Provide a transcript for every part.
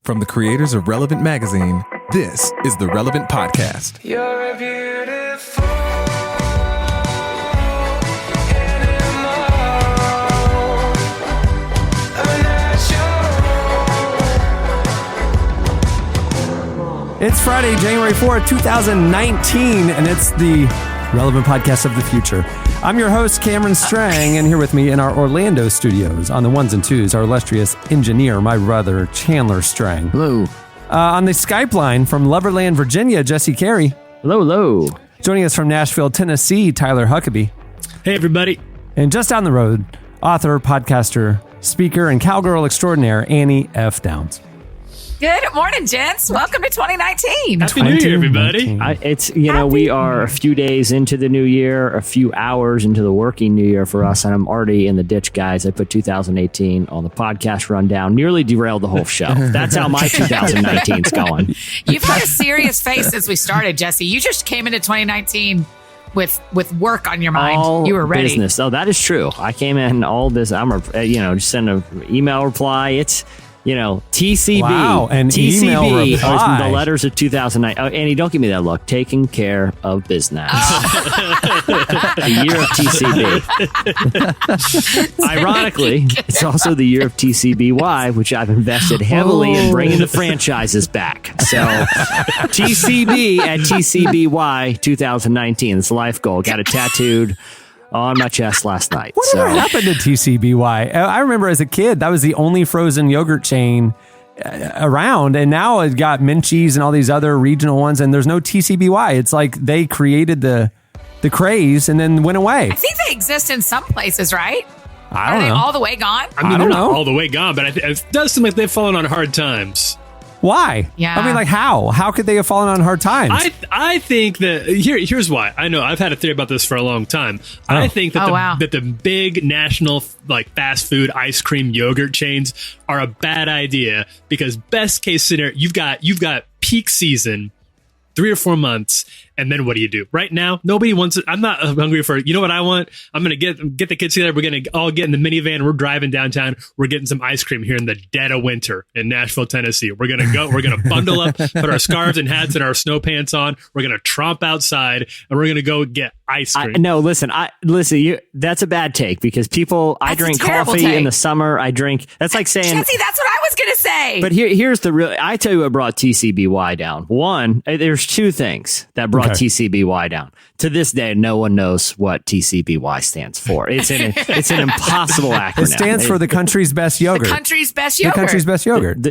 From the creators of Relevant Magazine, this is the Relevant Podcast. You're a beautiful animal. It's Friday, January 4th, 2019, and it's the Relevant Podcast of the Future. I'm your host, Cameron Strang, and here with me in our Orlando studios on the ones and twos, our illustrious engineer, my brother, Chandler Strang. Hello. On the Skype line from Loverland, Virginia, Jesse Carey. Hello, hello. Joining us from Nashville, Tennessee, Tyler Huckabee. Hey, everybody. And just down the road, author, podcaster, speaker, and cowgirl extraordinaire, Annie F. Downs. Good morning, gents. Welcome to 2019. Happy New Year, everybody. We are a few days into the new year, a few hours into the working new year for us, and I'm already in the ditch, guys. I put 2018 on the podcast rundown, nearly derailed the whole show. That's how my 2019's going. You've had a serious face since we started, Jesse. You just came into 2019 with work on your mind. All you were ready. Business. Oh, that is true. I came in all this. Just send an email reply. It's TCB. Wow, an TCB email reply. The letters of 2009. Oh, Annie, don't give me that look. Taking care of business. The year of TCB. Ironically, it's also the year of TCBY, which I've invested heavily in bringing the franchises back. So, TCB at TCBY 2019. It's a life goal. Got it tattooed on my chest last night. Whatever happened to TCBY? I remember as a kid, that was the only frozen yogurt chain around, and now it got Minchie's and all these other regional ones, and there's no TCBY. It's like they created the craze and then went away. I think they exist in some places, right? I don't know. Are they all the way gone? I mean, they're not all the way gone, but it does seem like they've fallen on hard times. Why? Yeah. I mean, like how? How could they have fallen on hard times? I think that here's why. I know I've had a theory about this for a long time. I think that that the big national fast food ice cream yogurt chains are a bad idea because best case scenario, you've got peak season, 3 or 4 months, and then what do you do? Right now, nobody wants it. I'm not hungry for, you know what I want? I'm going to get the kids together. We're going to all get in the minivan. We're driving downtown. We're getting some ice cream here in the dead of winter in Nashville, Tennessee. We're going to bundle up, put our scarves and hats and our snow pants on. We're going to tromp outside and we're going to go get ice cream. That's a bad take because I drink coffee in the summer. That's like saying, Jesse, that's what I was going to say. But here's I tell you what brought TCBY down. One, there's two things that brought TCBY down. To this day, no one knows what TCBY stands for. It's an impossible acronym. It stands for the country's best yogurt. The country's best yogurt. The country's best yogurt.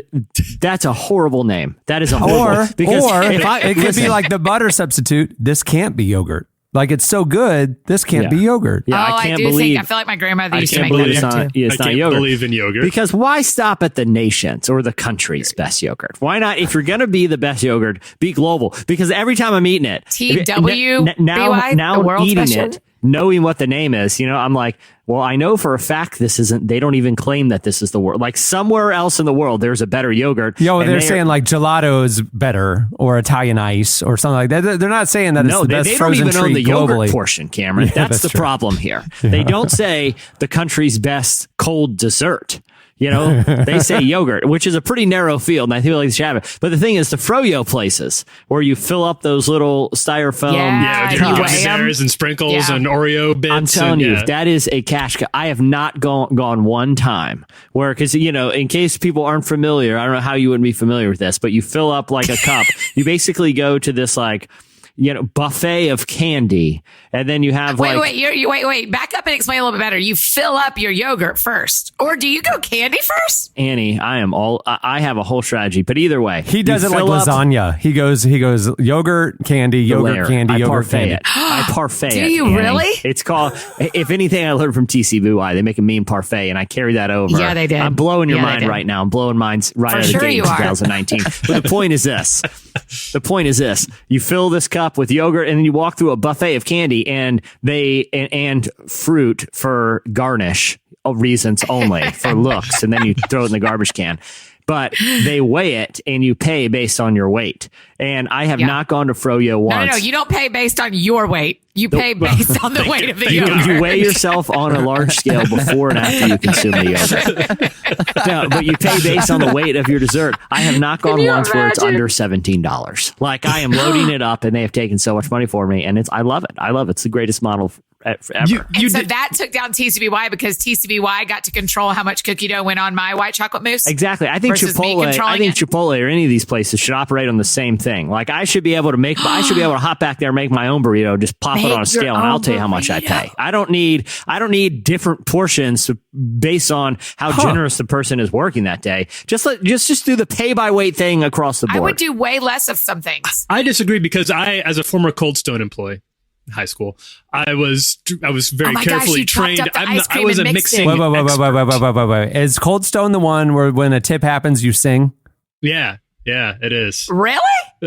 That's a horrible name. That is a horrible. It could be like the butter substitute. This can't be yogurt. Like it's so good, this can't be yogurt. Yeah, I feel like my grandmother used to make that. It's not yogurt. I can't believe in yogurt. Because why stop at the nation's or the country's best yogurt? Why not, if you're going to be the best yogurt, be glable? Because every time I'm eating it, now eating it, knowing what the name is, I'm like, well, I know for a fact they don't even claim that this is the world. Like somewhere else in the world, there's a better yogurt. They're saying like gelato is better or Italian ice or something like that. They're not saying that it's the best frozen treat globally. They don't even own the yogurt portion, Cameron. That's the problem here. They don't say the country's best cold dessert. They say yogurt, which is a pretty narrow field, and I feel like they should have it. But the thing is, the froyo places where you fill up those little styrofoam cups and sprinkles and Oreo bits. I'm telling you, that is a cash cow. I have not gone one time where, because in case people aren't familiar, I don't know how you wouldn't be familiar with this, but you fill up like a cup. You basically go to this buffet of candy, and then you have wait, back up and explain a little bit better. You fill up your yogurt first, or do you go candy first? Annie, I have a whole strategy, but either way, he does it like lasagna. He goes yogurt, candy, yogurt, candy, yogurt, candy. I parfait. Do you Annie. really? It's called, if anything I learned from TCBY, they make a mean parfait, and I carry that over. Yeah, they did. I'm blowing your mind right now. I'm blowing minds right out of the gate in 2019. But the point is this. You fill this cup with yogurt, and then you walk through a buffet of candy and fruit for garnish reasons only, for looks, and then you throw it in the garbage can. but they weigh it and you pay based on your weight. And I have not gone to Froyo once. No, you don't pay based on your weight. You pay based on the weight of the yogurt. You weigh yourself on a large scale before and after you consume the yogurt. No, but you pay based on the weight of your dessert. I have not gone once where it's under $17. Like, I am loading it up, and they have taken so much money for me, and I love it. I love it. It's the greatest model ever. So that took down TCBY because TCBY got to control how much cookie dough went on my white chocolate mousse. Exactly. I think Chipotle or any of these places should operate on the same thing. Like, I should be able to hop back there and make my own burrito, just pop it on a scale, and I'll tell you how much I pay. I don't need different portions based on how generous the person is working that day. Just do the pay by weight thing across the board. I would do way less of some things. I disagree because as a former Cold Stone employee in high school, I was very carefully trained. I wasn't mixing. Wait. Is Cold Stone the one where when a tip happens, you sing? Yeah, it is. Really?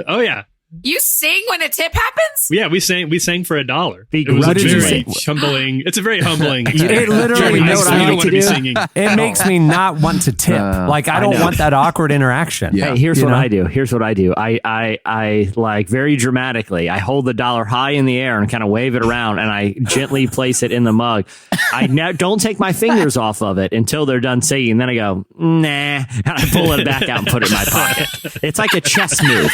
Oh yeah. You sing when a tip happens? Yeah, we sang for $1. It was very humbling. It's a very humbling experience. It literally, you don't want to be singing. It makes me not want to tip. I don't want that awkward interaction. Yeah. Hey, here's what I do. I like very dramatically, I hold the dollar high in the air and kind of wave it around, and I gently place it in the mug. I don't take my fingers off of it until they're done singing. Then I go, nah, and I pull it back out and put it in my pocket. It's like a chess move.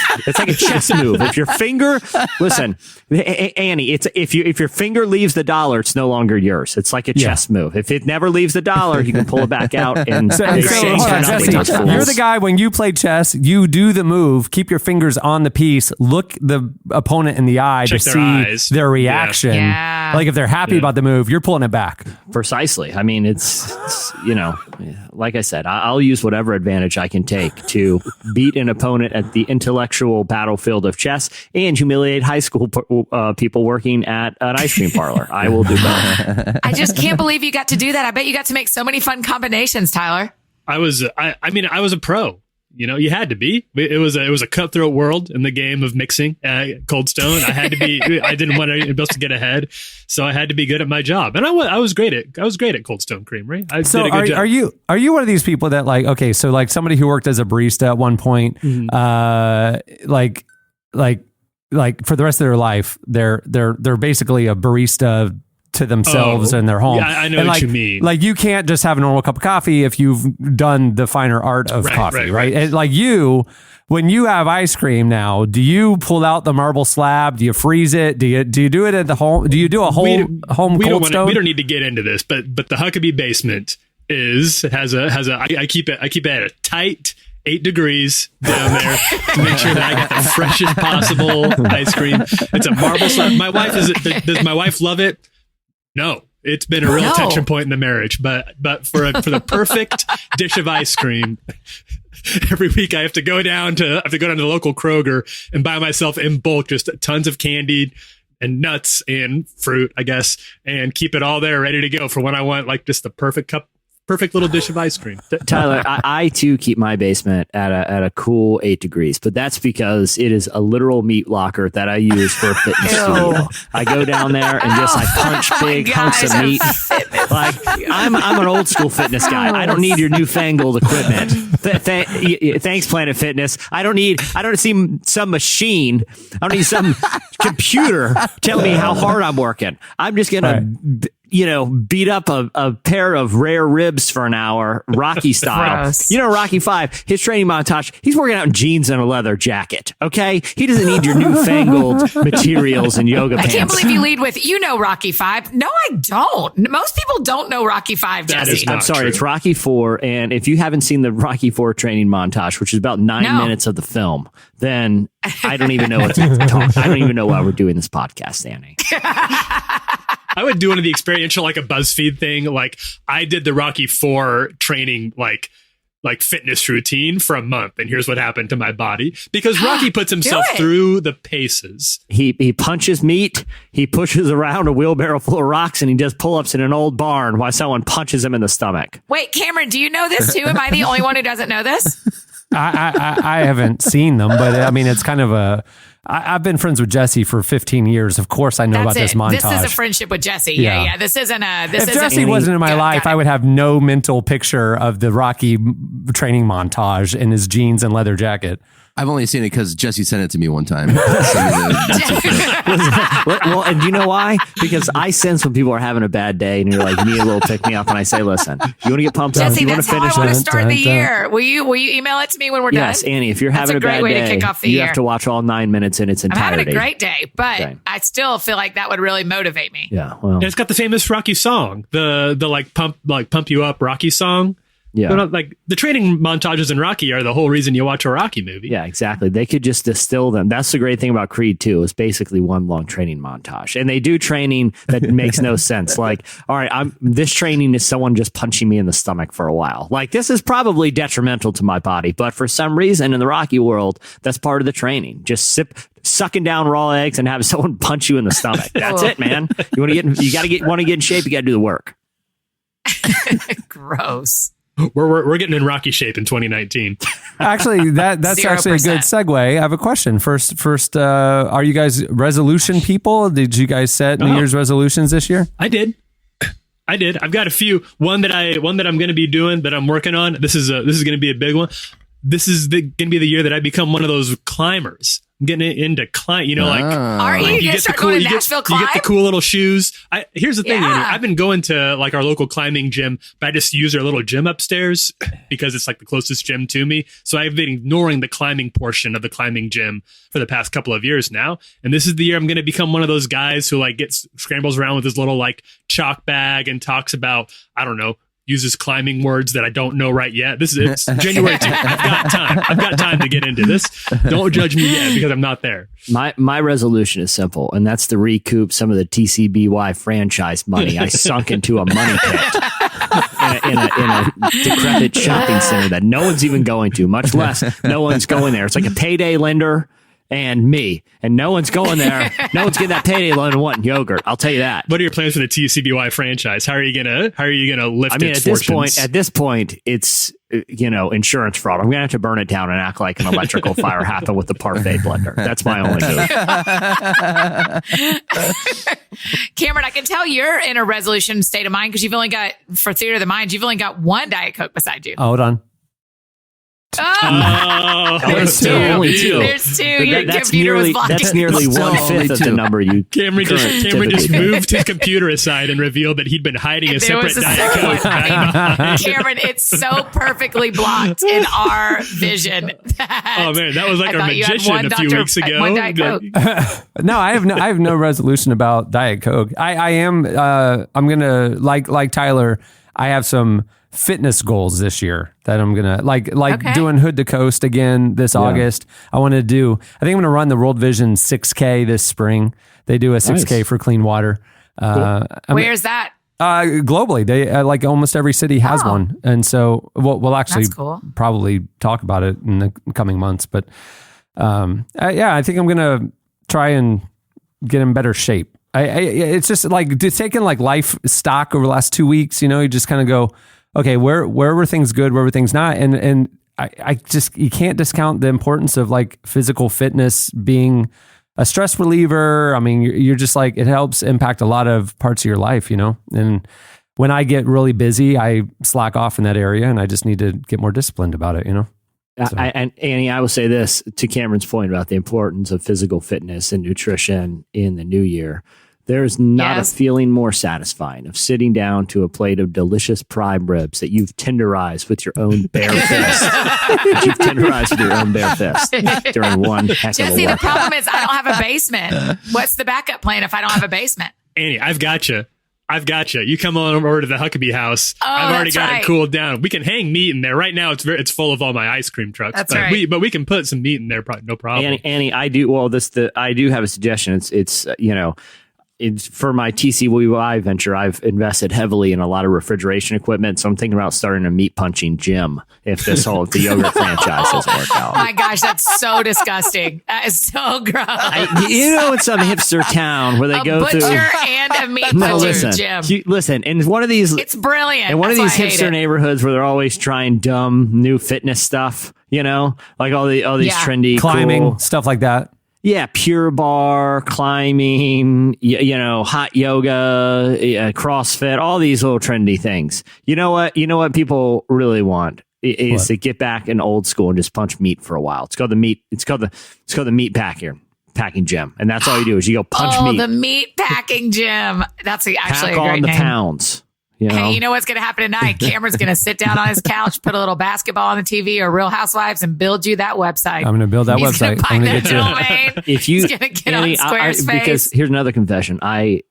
If your finger, listen, Annie, if your finger leaves the dollar, it's no longer yours. It's like a chess move. If it never leaves the dollar, you can pull it back out and exchange for nothing. You're the guy, when you play chess, you do the move, keep your fingers on the piece, look the opponent in the eye to see their reaction. Yeah. Like if they're happy about the move, you're pulling it back. Precisely. I mean, it's like I said, I'll use whatever advantage I can take to beat an opponent at the intellectual battlefield of chess and humiliate high school people working at an ice cream parlor. I will do both. I just can't believe you got to do that. I bet you got to make so many fun combinations, Tyler. I was a pro. You had to be. It was a cutthroat world in the game of mixing Cold Stone. I had to be. I didn't want anybody else to get ahead, so I had to be good at my job. And I was great at Cold Stone Creamery. I did a good job. Are you one of these people that like somebody who worked as a barista at one point, like for the rest of their life, they're basically a barista to themselves and their home. Yeah, I know what you mean. Like, you can't just have a normal cup of coffee if you've done the finer art of coffee, right? And like when you have ice cream now, do you pull out the marble slab? Do you freeze it? Do you do it at the home? Do you do a home Cold Stone? We don't need to get into this, but the Huckabee basement I keep it at a tight 8 degrees down there to make sure that I get the freshest possible ice cream. It's a marble slab. Does my wife love it? No, it's been a real tension point in the marriage, but for the perfect dish of ice cream, every week I have to go down to the local Kroger and buy myself in bulk just tons of candied and nuts and fruit, I guess, and keep it all there ready to go for when I want like just the perfect little dish of ice cream. Tyler, I too keep my basement at a cool 8 degrees, but that's because it is a literal meat locker that I use for a fitness studio. I go down there and I punch big hunks of meat. Like, I'm an old school fitness guy. I don't need your newfangled equipment. Thanks, Planet Fitness. I don't need some machine. I don't need some computer telling me how hard I'm working. I'm just gonna beat up a pair of rare ribs for an hour, Rocky style. Gross. Rocky 5, his training montage, he's working out in jeans and a leather jacket, okay? He doesn't need your newfangled materials and yoga pants. I can't believe you lead with, Rocky 5. No, I don't. Most people don't know Rocky 5, Jesse. I'm sorry, it's Rocky 4, and if you haven't seen the Rocky 4 training montage, which is about 9 minutes of the film, then I don't even know what to talk. I don't even know why we're doing this podcast, Annie. I would do one of the experiential, like a BuzzFeed thing. Like, I did the Rocky 4 training, like fitness routine for a month, and here's what happened to my body because Rocky puts himself through the paces. He punches meat, he pushes around a wheelbarrow full of rocks, and he does pull-ups in an old barn while someone punches him in the stomach. Wait, Cameron, do you know this too? Am I the only one who doesn't know this? I haven't seen them, but I mean, it's kind of I've been friends with Jesse for 15 years. Of course, I know about this montage. This is a friendship with Jesse. Yeah. This isn't a. This if isn't Jesse wasn't in my life, I would have no mental picture of the Rocky training montage in his jeans and leather jacket. I've only seen it because Jesse sent it to me one time. Well, and do you know why? Because I sense when people are having a bad day and you're like, you need a little pick me up, and I say, listen, you want to get pumped up? Jesse, You want that's to finish how I want to it? start the year. Will you email it to me when we're Yes, done? Annie, if you're That's having a a great bad way to day, kick off the you year. have to watch all 9 minutes in its I'm entirety. having a great day, but Okay. I still feel like that would really motivate me. Yeah, well, And it's got the famous Rocky song, the pump you up Rocky song. yeah. They're not, like the training montages in Rocky are the whole reason you watch a Rocky movie. Yeah, exactly. They could just distill them. That's the great thing about Creed 2. It's basically one long training montage. And they do training that makes no sense. Like, all right, this training is someone just punching me in the stomach for a while. Like, this is probably detrimental to my body. But for some reason in the Rocky world, that's part of the training. Just sucking down raw eggs and have someone punch you in the stomach. That's it, man. You want to get in shape, you got to do the work. Gross. We're getting in Rocky shape in 2019. Actually, that's actually a good 0%. segue. I have a question. First, are you guys resolution people? Did you guys set New Year's resolutions this year? I did. I've got a few. One that I'm going to be doing that I'm working on. This is going to be a big one. This is going to be the year that I become one of those climbers. I'm getting into climb. You know, like Are you going to start going to Nashville you get the climb? cool little shoes. Here's the thing, Yeah. Andy. I've been going to like our local climbing gym, but I just use their little gym upstairs because it's like the closest gym to me. So I've been ignoring the climbing portion of the climbing gym for the past couple of years now. And this is the year I'm going to become one of those guys who like scrambles around with his little like chalk bag and talks about, I don't know, uses climbing words that I don't know right yet. It's January 2nd. I've got time to get into this. Don't judge me yet because I'm not there. My resolution is simple, and that's to recoup some of the TCBY franchise money I sunk into a money pit in a decrepit shopping center that no one's even going to, much less no one's going there. It's like a payday lender and me, and no one's going there. No one's getting that payday loan and wanting yogurt. I'll tell you that. What are your plans for the TCBY franchise? How are you gonna lift its fortunes? At this point, it's insurance fraud. I'm gonna have to burn it down and act like an electrical fire happened with the parfait blender. That's my only move. Cameron, I can tell you're in a resolution state of mind because you've only got, for Theater of the Mind, you've only got one Diet Coke beside you. Hold on. Oh, There's two. Only two. There's two. Your That's computer nearly was blocking. 1/5 of the number you. Cameron just moved his computer aside and revealed that he'd been hiding a There was separate a Diet second Coke. one. back behind. Cameron, it's so perfectly blocked in our vision. Oh man, that was like I our thought you had magician one a few Dr. weeks ago. one Diet Coke. No, I have no resolution about Diet Coke. I am I'm gonna like Tyler. I have some fitness goals this year that I'm gonna like Okay. doing Hood to Coast again this August. I want to do. I think I'm gonna run the World Vision 6K this spring. They do a 6K for clean water. Where's that? Globally, they like almost every city has one, and so we'll actually That's cool. probably talk about it in the coming months. But I think I'm gonna try and get in better shape. It's just like taking like life stock over the last 2 weeks. You just kind of go, okay, where were things good, where were things not, and I just you can't discount the importance of like physical fitness being a stress reliever. I mean, you're just like, it helps impact a lot of parts of your life, and when I get really busy, I slack off in that area, and I just need to get more disciplined about it, So. And Annie, I will say this to Cameron's point about the importance of physical fitness and nutrition in the new year. There's not a feeling more satisfying of sitting down to a plate of delicious prime ribs that you've tenderized with your own bare fist. During one heck of a Jesse, the workout. problem is I don't have a basement. What's the backup plan if I don't have a basement? Annie, I've got you. You come on over to the Huckabee house. I've already that's got right. it cooled down. We can hang meat in there. Right now, it's full of all my ice cream trucks. That's but right. we can put some meat in there. No problem. Annie, I do have a suggestion. It's for my TCBY venture. I've invested heavily in a lot of refrigeration equipment, so I'm thinking about starting a meat punching gym if the yogurt franchise doesn't work out. Oh my gosh, that's so disgusting. That is so gross. In some hipster town where they a go butcher through. and a meat No, butcher listen, gym. listen. In one of these, It's brilliant. in one of That's these why I hate hipster it. neighborhoods where they're always trying dumb new fitness stuff, like all these Yeah. trendy climbing cool, stuff like that. Yeah, Pure Barre, climbing, hot yoga, CrossFit, all these little trendy things. You know what? You know what people really want is to get back in old school and just punch meat for a while. It's called the meat. It's called the meat packing gym, and that's all you do is you go punch meat. Oh, the meat packing gym. That's actually a great name. Pounds. Hey, you know what's going to happen tonight? Cameron's going to sit down on his couch, put a little basketball on the TV or Real Housewives, and build you that website. I'm going to build that He's website. I'm going to get domain. If you, He's going to get on Squarespace. Because here's another confession. I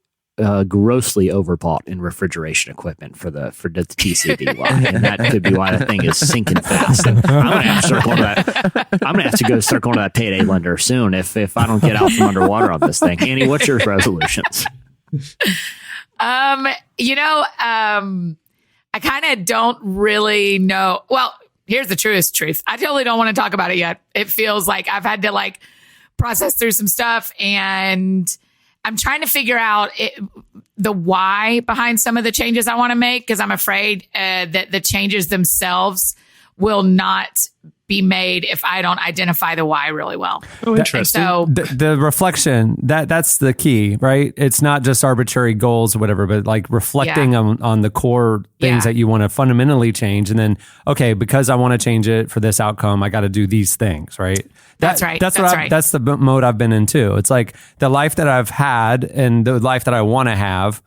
grossly overbought in refrigeration equipment for the TCBY, and that could be why the thing is sinking fast. And I'm going to have to start going to that. I'm going to have to go start going to that payday lender soon if I don't get out from underwater on this thing. Annie, what's your resolutions? I kind of don't really know. Well, here's the truth. I totally don't want to talk about it yet. It feels like I've had to process through some stuff, and I'm trying to figure out the why behind some of the changes I want to make, because I'm afraid that the changes themselves will not be made if I don't identify the why really well. Oh, interesting. So the reflection, that's the key, right? It's not just arbitrary goals or whatever, but reflecting on the core things that you want to fundamentally change. And then, okay, because I want to change it for this outcome, I got to do these things, right? That's right. That's the mode I've been in too. It's like the life that I've had and the life that I want to have.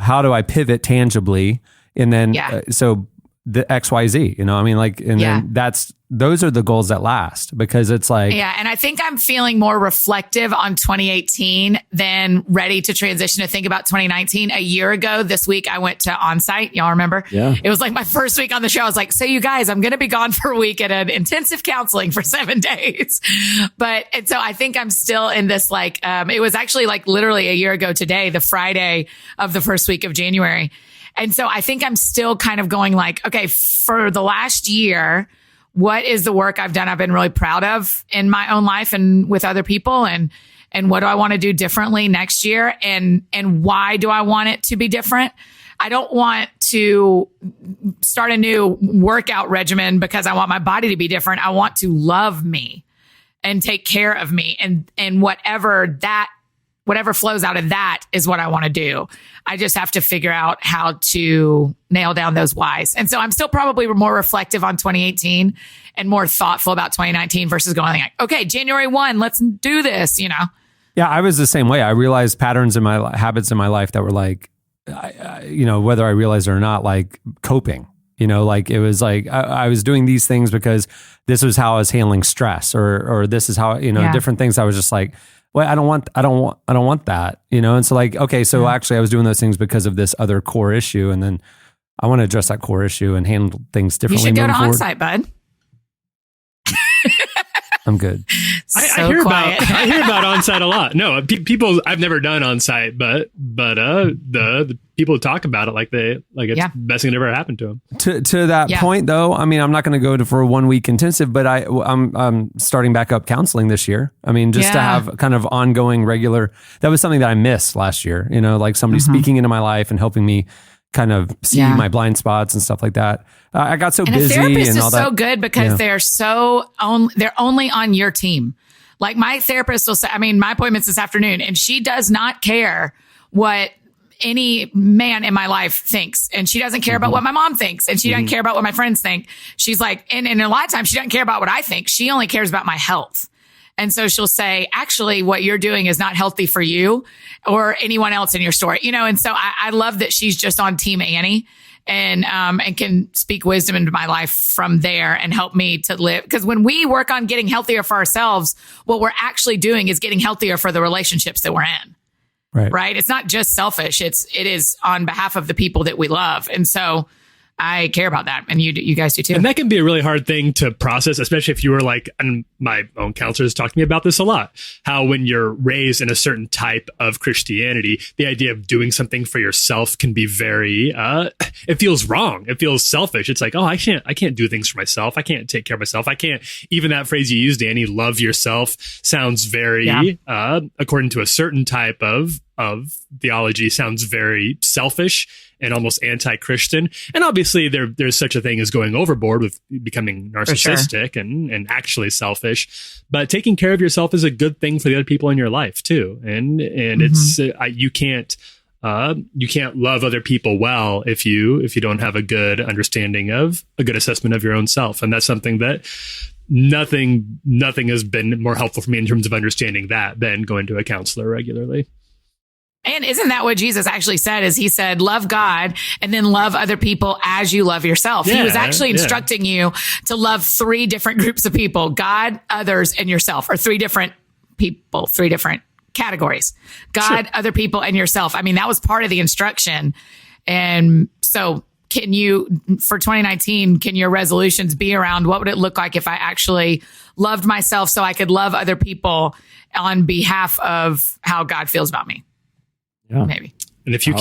How do I pivot tangibly? And then, so the XYZ, then those are the goals that last, because it's like, and I think I'm feeling more reflective on 2018 than ready to transition to think about 2019. A year ago this week, I went to Onsite. Y'all remember? Yeah. It was like my first week on the show. I was like, so you guys, I'm going to be gone for a week at an intensive counseling for 7 days. And so I think I'm still in this, it was actually literally a year ago today, the Friday of the first week of January. And so I think I'm still kind of going okay, for the last year, what is the work I've done I've been really proud of in my own life and with other people, and what do I want to do differently next year, and why do I want it to be different? I don't want to start a new workout regimen because I want my body to be different. I want to love me and take care of me, and whatever flows out of that is what I want to do. I just have to figure out how to nail down those whys. And so I'm still probably more reflective on 2018 and more thoughtful about 2019 versus going okay, January 1, let's do this, Yeah, I was the same way. I realized patterns in my habits in my life that were whether I realized it or not, coping. It was I was doing these things because this was how I was handling stress, or this is how, different things. I was just well, I don't want that, And so okay, so actually I was doing those things because of this other core issue. And then I want to address that core issue and handle things differently. You should go to Onsite, bud. I'm good. I hear about Onsite a lot. No, people, I've never done Onsite, but the people talk about it it's the best thing that ever happened to them. To that point, though, I'm not going to go for a 1 week intensive, but I'm starting back up counseling this year. To have kind of ongoing regular. That was something that I missed last year. Somebody speaking into my life and helping me kind of see my blind spots and stuff like that. I got so busy, a therapist and all is that. so good because they're only on your team. My therapist will say, my appointment's this afternoon, and she does not care what any man in my life thinks. And she doesn't care about what my mom thinks. And she doesn't care about what my friends think. She's and a lot of times she doesn't care about what I think. She only cares about my health. And so she'll say, actually, what you're doing is not healthy for you or anyone else in your story, And so I love that she's just on Team Annie and can speak wisdom into my life from there and help me to live. Because when we work on getting healthier for ourselves, what we're actually doing is getting healthier for the relationships that we're in. Right. It's not just selfish. It is on behalf of the people that we love. And so I care about that. And you guys do too. And that can be a really hard thing to process, especially if you were and my own counselors talk to me about this a lot, how when you're raised in a certain type of Christianity, the idea of doing something for yourself can be very, it feels wrong. It feels selfish. It's I can't do things for myself. I can't take care of myself. I can't, even that phrase you used, Danny, love yourself, sounds very, according to a certain type of theology sounds very selfish and almost anti-Christian. And obviously there's such a thing as going overboard with becoming narcissistic and actually selfish, but taking care of yourself is a good thing for the other people in your life too. And it's, you can't love other people well if you don't have a good understanding of a good assessment of your own self. And that's something that nothing has been more helpful for me in terms of understanding that than going to a counselor regularly. And isn't that what Jesus actually said? Is he said, love God and then love other people as you love yourself. He was actually instructing you to love 3 different groups of people, God, others, and yourself, or 3 different people, 3 different categories, God, other people, and yourself. I mean, that was part of the instruction. And so can you, for 2019, can your resolutions be around what would it look like if I actually loved myself so I could love other people on behalf of how God feels about me? Yeah. Maybe. And if you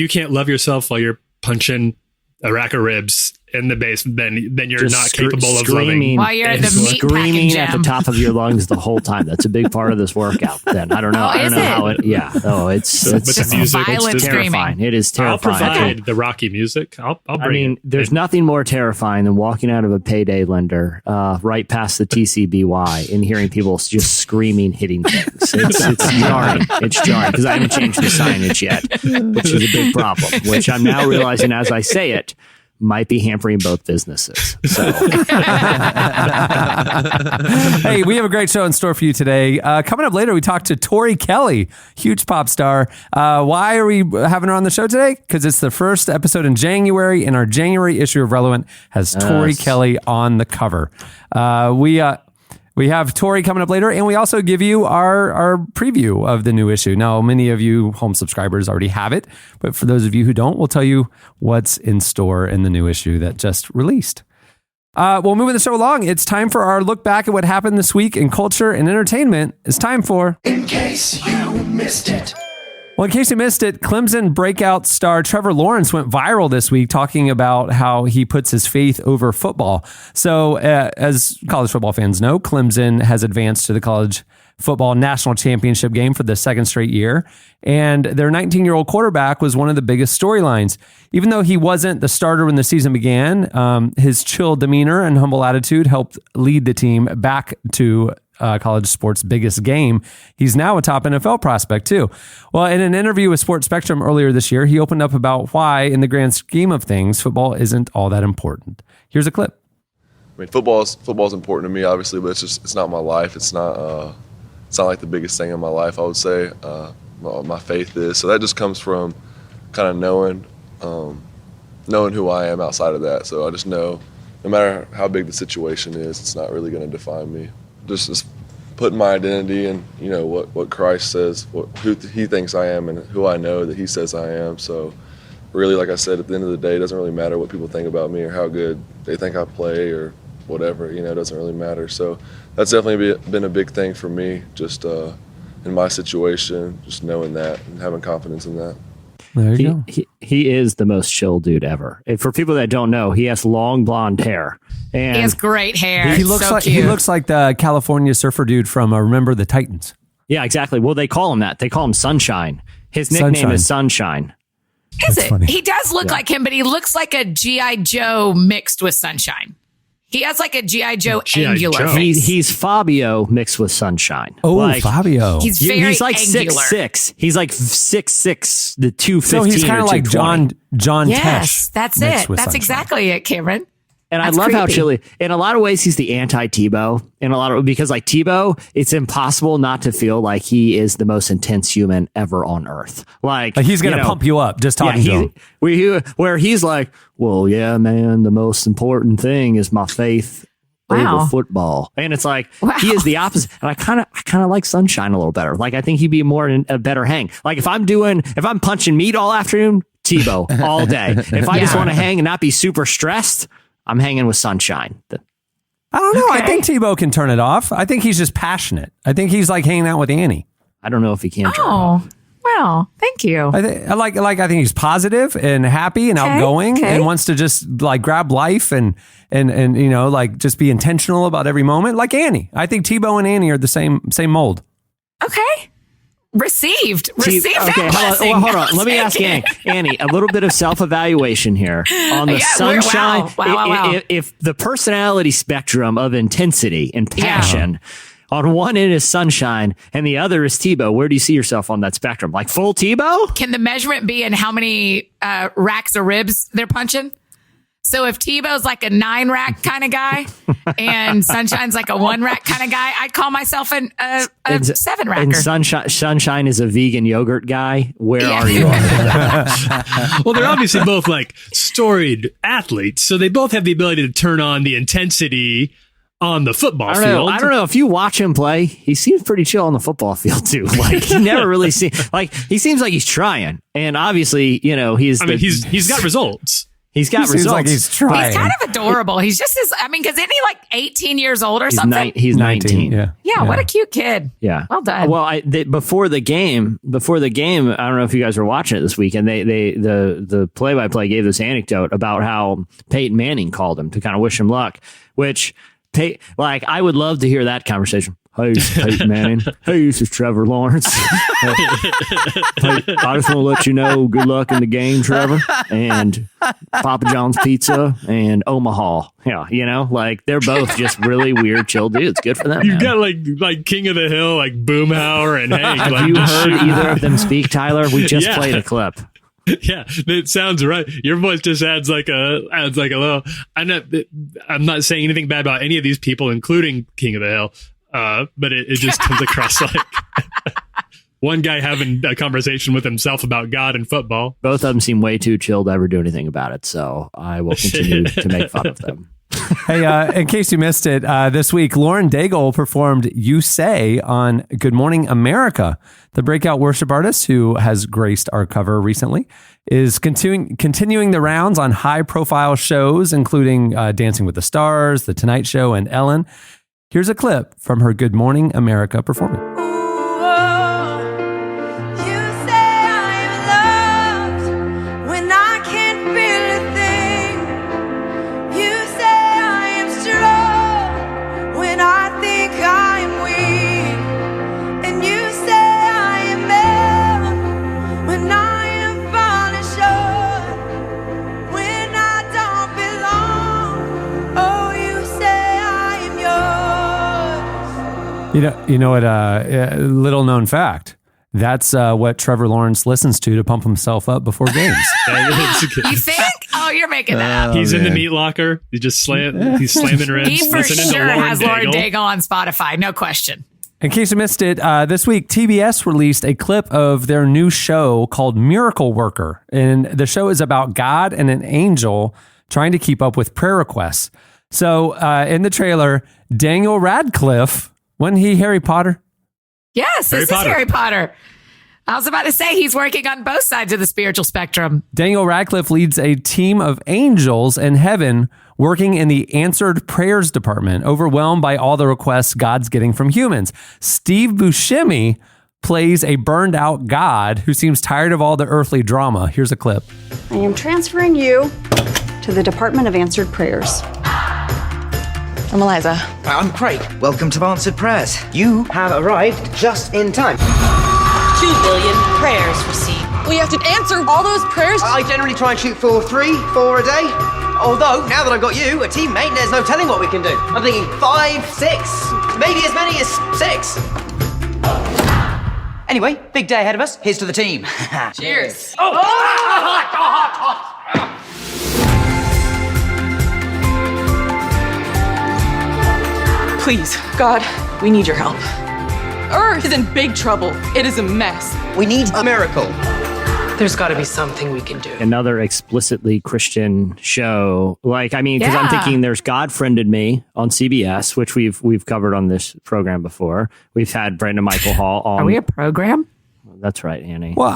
can't love yourself while you're punching a rack of ribs in the base, then you're just not capable of loving. While you're at the meat screaming at the top of your lungs the whole time. That's a big part of this workout. Then I don't know. I don't know how it. Yeah. Oh, it's just music. It's terrifying. It is terrifying. I'll provide the Rocky music. I'll bring. I mean, there's nothing more terrifying than walking out of a payday lender right past the TCBY and hearing people just screaming, hitting things. It's jarring. It's jarring because I haven't changed the signage yet, which is a big problem. Which I'm now realizing as I say it might be hampering both businesses. So. Hey, we have a great show in store for you today. Coming up later, we talk to Tori Kelly, huge pop star. Why are we having her on the show today? Because it's the first episode in January, and our January issue of Relevant has Tori Kelly on the cover. We have Tori coming up later, and we also give you our preview of the new issue. Now, many of you home subscribers already have it, but for those of you who don't, we'll tell you what's in store in the new issue that just released. Well, moving the show along, it's time for our look back at what happened this week in culture and entertainment. It's time for In Case You Missed It. Well, in case you missed it, Clemson breakout star Trevor Lawrence went viral this week talking about how he puts his faith over football. So as college football fans know, Clemson has advanced to the college football national championship game for the 2nd straight year. And their 19-year-old quarterback was one of the biggest storylines. Even though he wasn't the starter when the season began, his chill demeanor and humble attitude helped lead the team back to college sports' biggest game. He's now a top NFL prospect too. Well, in an interview with Sports Spectrum earlier this year, he opened up about why, in the grand scheme of things, football isn't all that important. Here's a clip. I mean, football's important to me, obviously, but it's not my life. It's not like the biggest thing in my life, I would say. My faith is. So that just comes from kind of knowing who I am outside of that. So I just know no matter how big the situation is, it's not really going to define me. Just putting my identity in, what Christ says, who he thinks I am and who I know that he says I am. So really, like I said, at the end of the day, it doesn't really matter what people think about me or how good they think I play or whatever, it doesn't really matter. So that's definitely been a big thing for me, just in my situation, just knowing that and having confidence in that. There you go. He is the most chill dude ever. And for people that don't know, he has long blonde hair. And he has great hair. He looks cute. He looks like the California surfer dude from Remember the Titans. Yeah, exactly. Well, they call him that. They call him Sunshine. His nickname is Sunshine. Is it? Funny. He does look like him, but he looks like a G.I. Joe mixed with Sunshine. He has like a G.I. Joe angular face. He's Fabio mixed with Sunshine. Oh, Fabio. He's like angular. 6'6". He's like 6'6", the 215. So he's kind of like John Tesh. Yes, that's it. That's exactly it, Cameron. And I love how chilly. In a lot of ways, he's the anti-Tebow. Because like Tebow, it's impossible not to feel like he is the most intense human ever on earth. Like he's going to pump you up just talking to him. Where he's like, well, yeah, man, the most important thing is my faith over football. And it's like, he is the opposite. And I kind of like Sunshine a little better. Like, I think he'd be more in a better hang. Like if I'm punching meat all afternoon, Tebow all day. If I just want to hang and not be super stressed, I'm hanging with Sunshine. I don't know. Okay. I think Tebow can turn it off. I think he's just passionate. I think he's like hanging out with Annie. I don't know if he can turn it off. Well, thank you. I think he's positive and happy and outgoing and wants to just like grab life and like just be intentional about every moment like Annie. I think Tebow and Annie are the same mold. Okay. Received Okay, that blessing. hold on. Let me ask Annie, a little bit of self-evaluation here on the sunshine. Wow. If the personality spectrum of intensity and passion on one end is Sunshine and the other is Tebow, where do you see yourself on that spectrum? Like full Tebow? Can the measurement be in how many racks of ribs they're punching? So if Tebow's like a 9-rack kind of guy and Sunshine's like a 1-rack kind of guy, I'd call myself a 7-racker. And Sunshine is a vegan yogurt guy. Where are you on that? Well, they're obviously both like storied athletes, so they both have the ability to turn on the intensity on the football field. I don't know. If you watch him play, he seems pretty chill on the football field too. Like he never really seems he seems like he's trying, and obviously, he's got results. He's got results. Seems like he's trying. He's kind of adorable. He's just because isn't he like 18 years old or something? He's 19. Yeah, what a cute kid. Yeah. Well done. Well, before the game, I don't know if you guys were watching it this weekend. The play-by-play gave this anecdote about how Peyton Manning called him to kind of wish him luck, which I would love to hear that conversation. Hey, Peyton Manning. Hey, this is Trevor Lawrence. I just want to let you know, good luck in the game, Trevor. And Papa John's Pizza and Omaha. Yeah, they're both just really weird, chill dudes. Good for them. You got like King of the Hill, like Boomhauer and Hank. Have you heard either of them speak, Tyler? We just played a clip. Yeah, it sounds right. Your voice just adds like a little. I'm not saying anything bad about any of these people, including King of the Hill. But it just comes across like one guy having a conversation with himself about God and football. Both of them seem way too chill to ever do anything about it, so I will continue to make fun of them. Hey, in case you missed it, this week, Lauren Daigle performed You Say on Good Morning America. The breakout worship artist who has graced our cover recently is continuing the rounds on high-profile shows, including Dancing with the Stars, The Tonight Show, and Ellen. Here's a clip from her Good Morning America performance. You know what? Little known fact. That's what Trevor Lawrence listens to pump himself up before games. You think? Oh, you're making that up. He's in the meat locker. He's slamming ribs. He for sure has Lauren Daigle on Spotify. No question. In case you missed it, this week, TBS released a clip of their new show called Miracle Worker. And the show is about God and an angel trying to keep up with prayer requests. So in the trailer, Daniel Radcliffe, wasn't he Harry Potter? Yes, this is Harry Potter. I was about to say he's working on both sides of the spiritual spectrum. Daniel Radcliffe leads a team of angels in heaven working in the answered prayers department, overwhelmed by all the requests God's getting from humans. Steve Buscemi plays a burned out God who seems tired of all the earthly drama. Here's a clip. I am transferring you to the Department of Answered Prayers. I'm Eliza. I'm Craig. Welcome to Answered Prayers. You have arrived just in time. 2 billion prayers received. We have to answer all those prayers? I generally try and shoot for 3, 4 a day. Although, now that I've got you, a teammate, there's no telling what we can do. I'm thinking 5, 6, maybe as many as 6. Anyway, big day ahead of us. Here's to the team. Cheers. Please, God, we need your help. Earth is in big trouble. It is a mess. We need a miracle. There's got to be something we can do. Another explicitly Christian show. Because I'm thinking there's God Friended Me on CBS, which we've covered on this program before. We've had Brandon Michael Hall on. Are we a program? That's right, Annie. Well,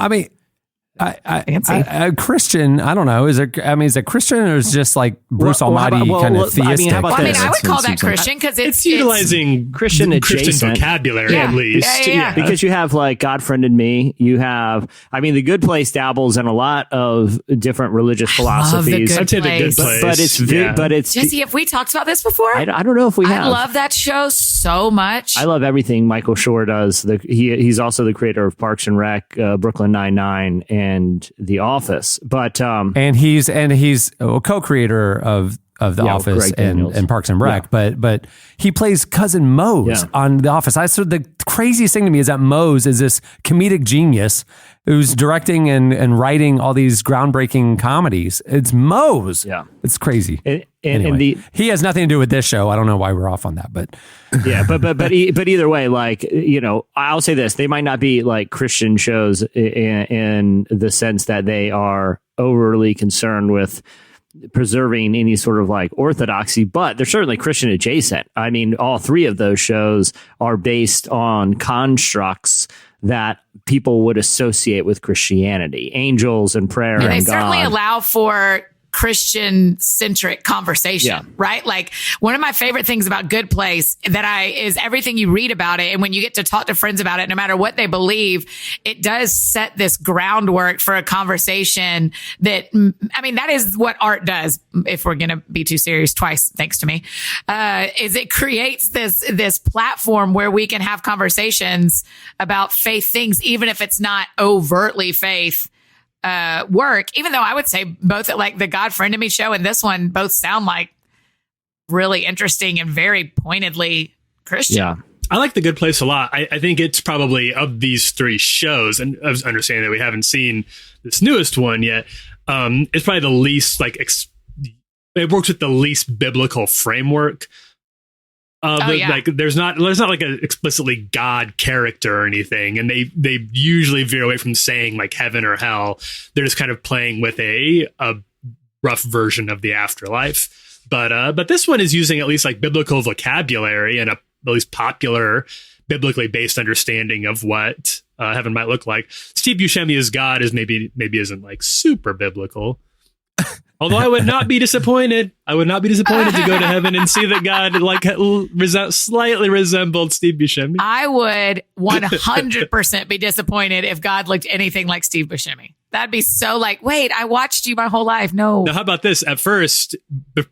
A Christian, I don't know. Is it Christian or is it just like Bruce Almighty kind of theistic? I would call that Christian because it's utilizing Christian vocabulary at least. Yeah. Because you have like God friended me. You have, The Good Place dabbles in a lot of different religious philosophies. I'd say The Good Place, but it's Jesse. Have we talked about this before? I don't know if we have. I love that show so much. I love everything Michael Schur does. He's also the creator of Parks and Rec, Brooklyn Nine-Nine, and The Office. But and he's a co-creator of The Office and Parks and Rec, but he plays cousin Mose on The Office. The craziest thing to me is that Mose is this comedic genius who's directing and writing all these groundbreaking comedies. It's Mose. Yeah, it's crazy. Anyway, he has nothing to do with this show. I don't know why we're off on that, but but either way, I'll say this: they might not be like Christian shows in the sense that they are overly concerned with preserving any sort of like orthodoxy, but they're certainly Christian adjacent. All three of those shows are based on constructs that people would associate with Christianity, angels and prayer, and they God. Certainly allow for Christian-centric conversation, right? Like one of my favorite things about Good Place is everything you read about it. And when you get to talk to friends about it, no matter what they believe, it does set this groundwork for a conversation that is what art does. If we're going to be too serious twice, thanks to me, is it creates this platform where we can have conversations about faith things, even if it's not overtly faith work, even though I would say both like the God Friend of Me show and this one both sound like really interesting and very pointedly Christian. Yeah. I like The Good Place a lot. I think it's probably of these three shows, and I was understanding that we haven't seen this newest one yet. It's probably the least it works with the least biblical framework. There's not like an explicitly God character or anything, and they usually veer away from saying like heaven or hell. They're just kind of playing with a rough version of the afterlife. But this one is using at least like biblical vocabulary and at least popular biblically based understanding of what heaven might look like. Steve Buscemi as God is maybe isn't like super biblical. Although I would not be disappointed. I would not be disappointed to go to heaven and see that God slightly resembled Steve Buscemi. I would 100% be disappointed if God looked anything like Steve Buscemi. That'd be so like, wait, I watched you my whole life. No. Now, how about this? At first,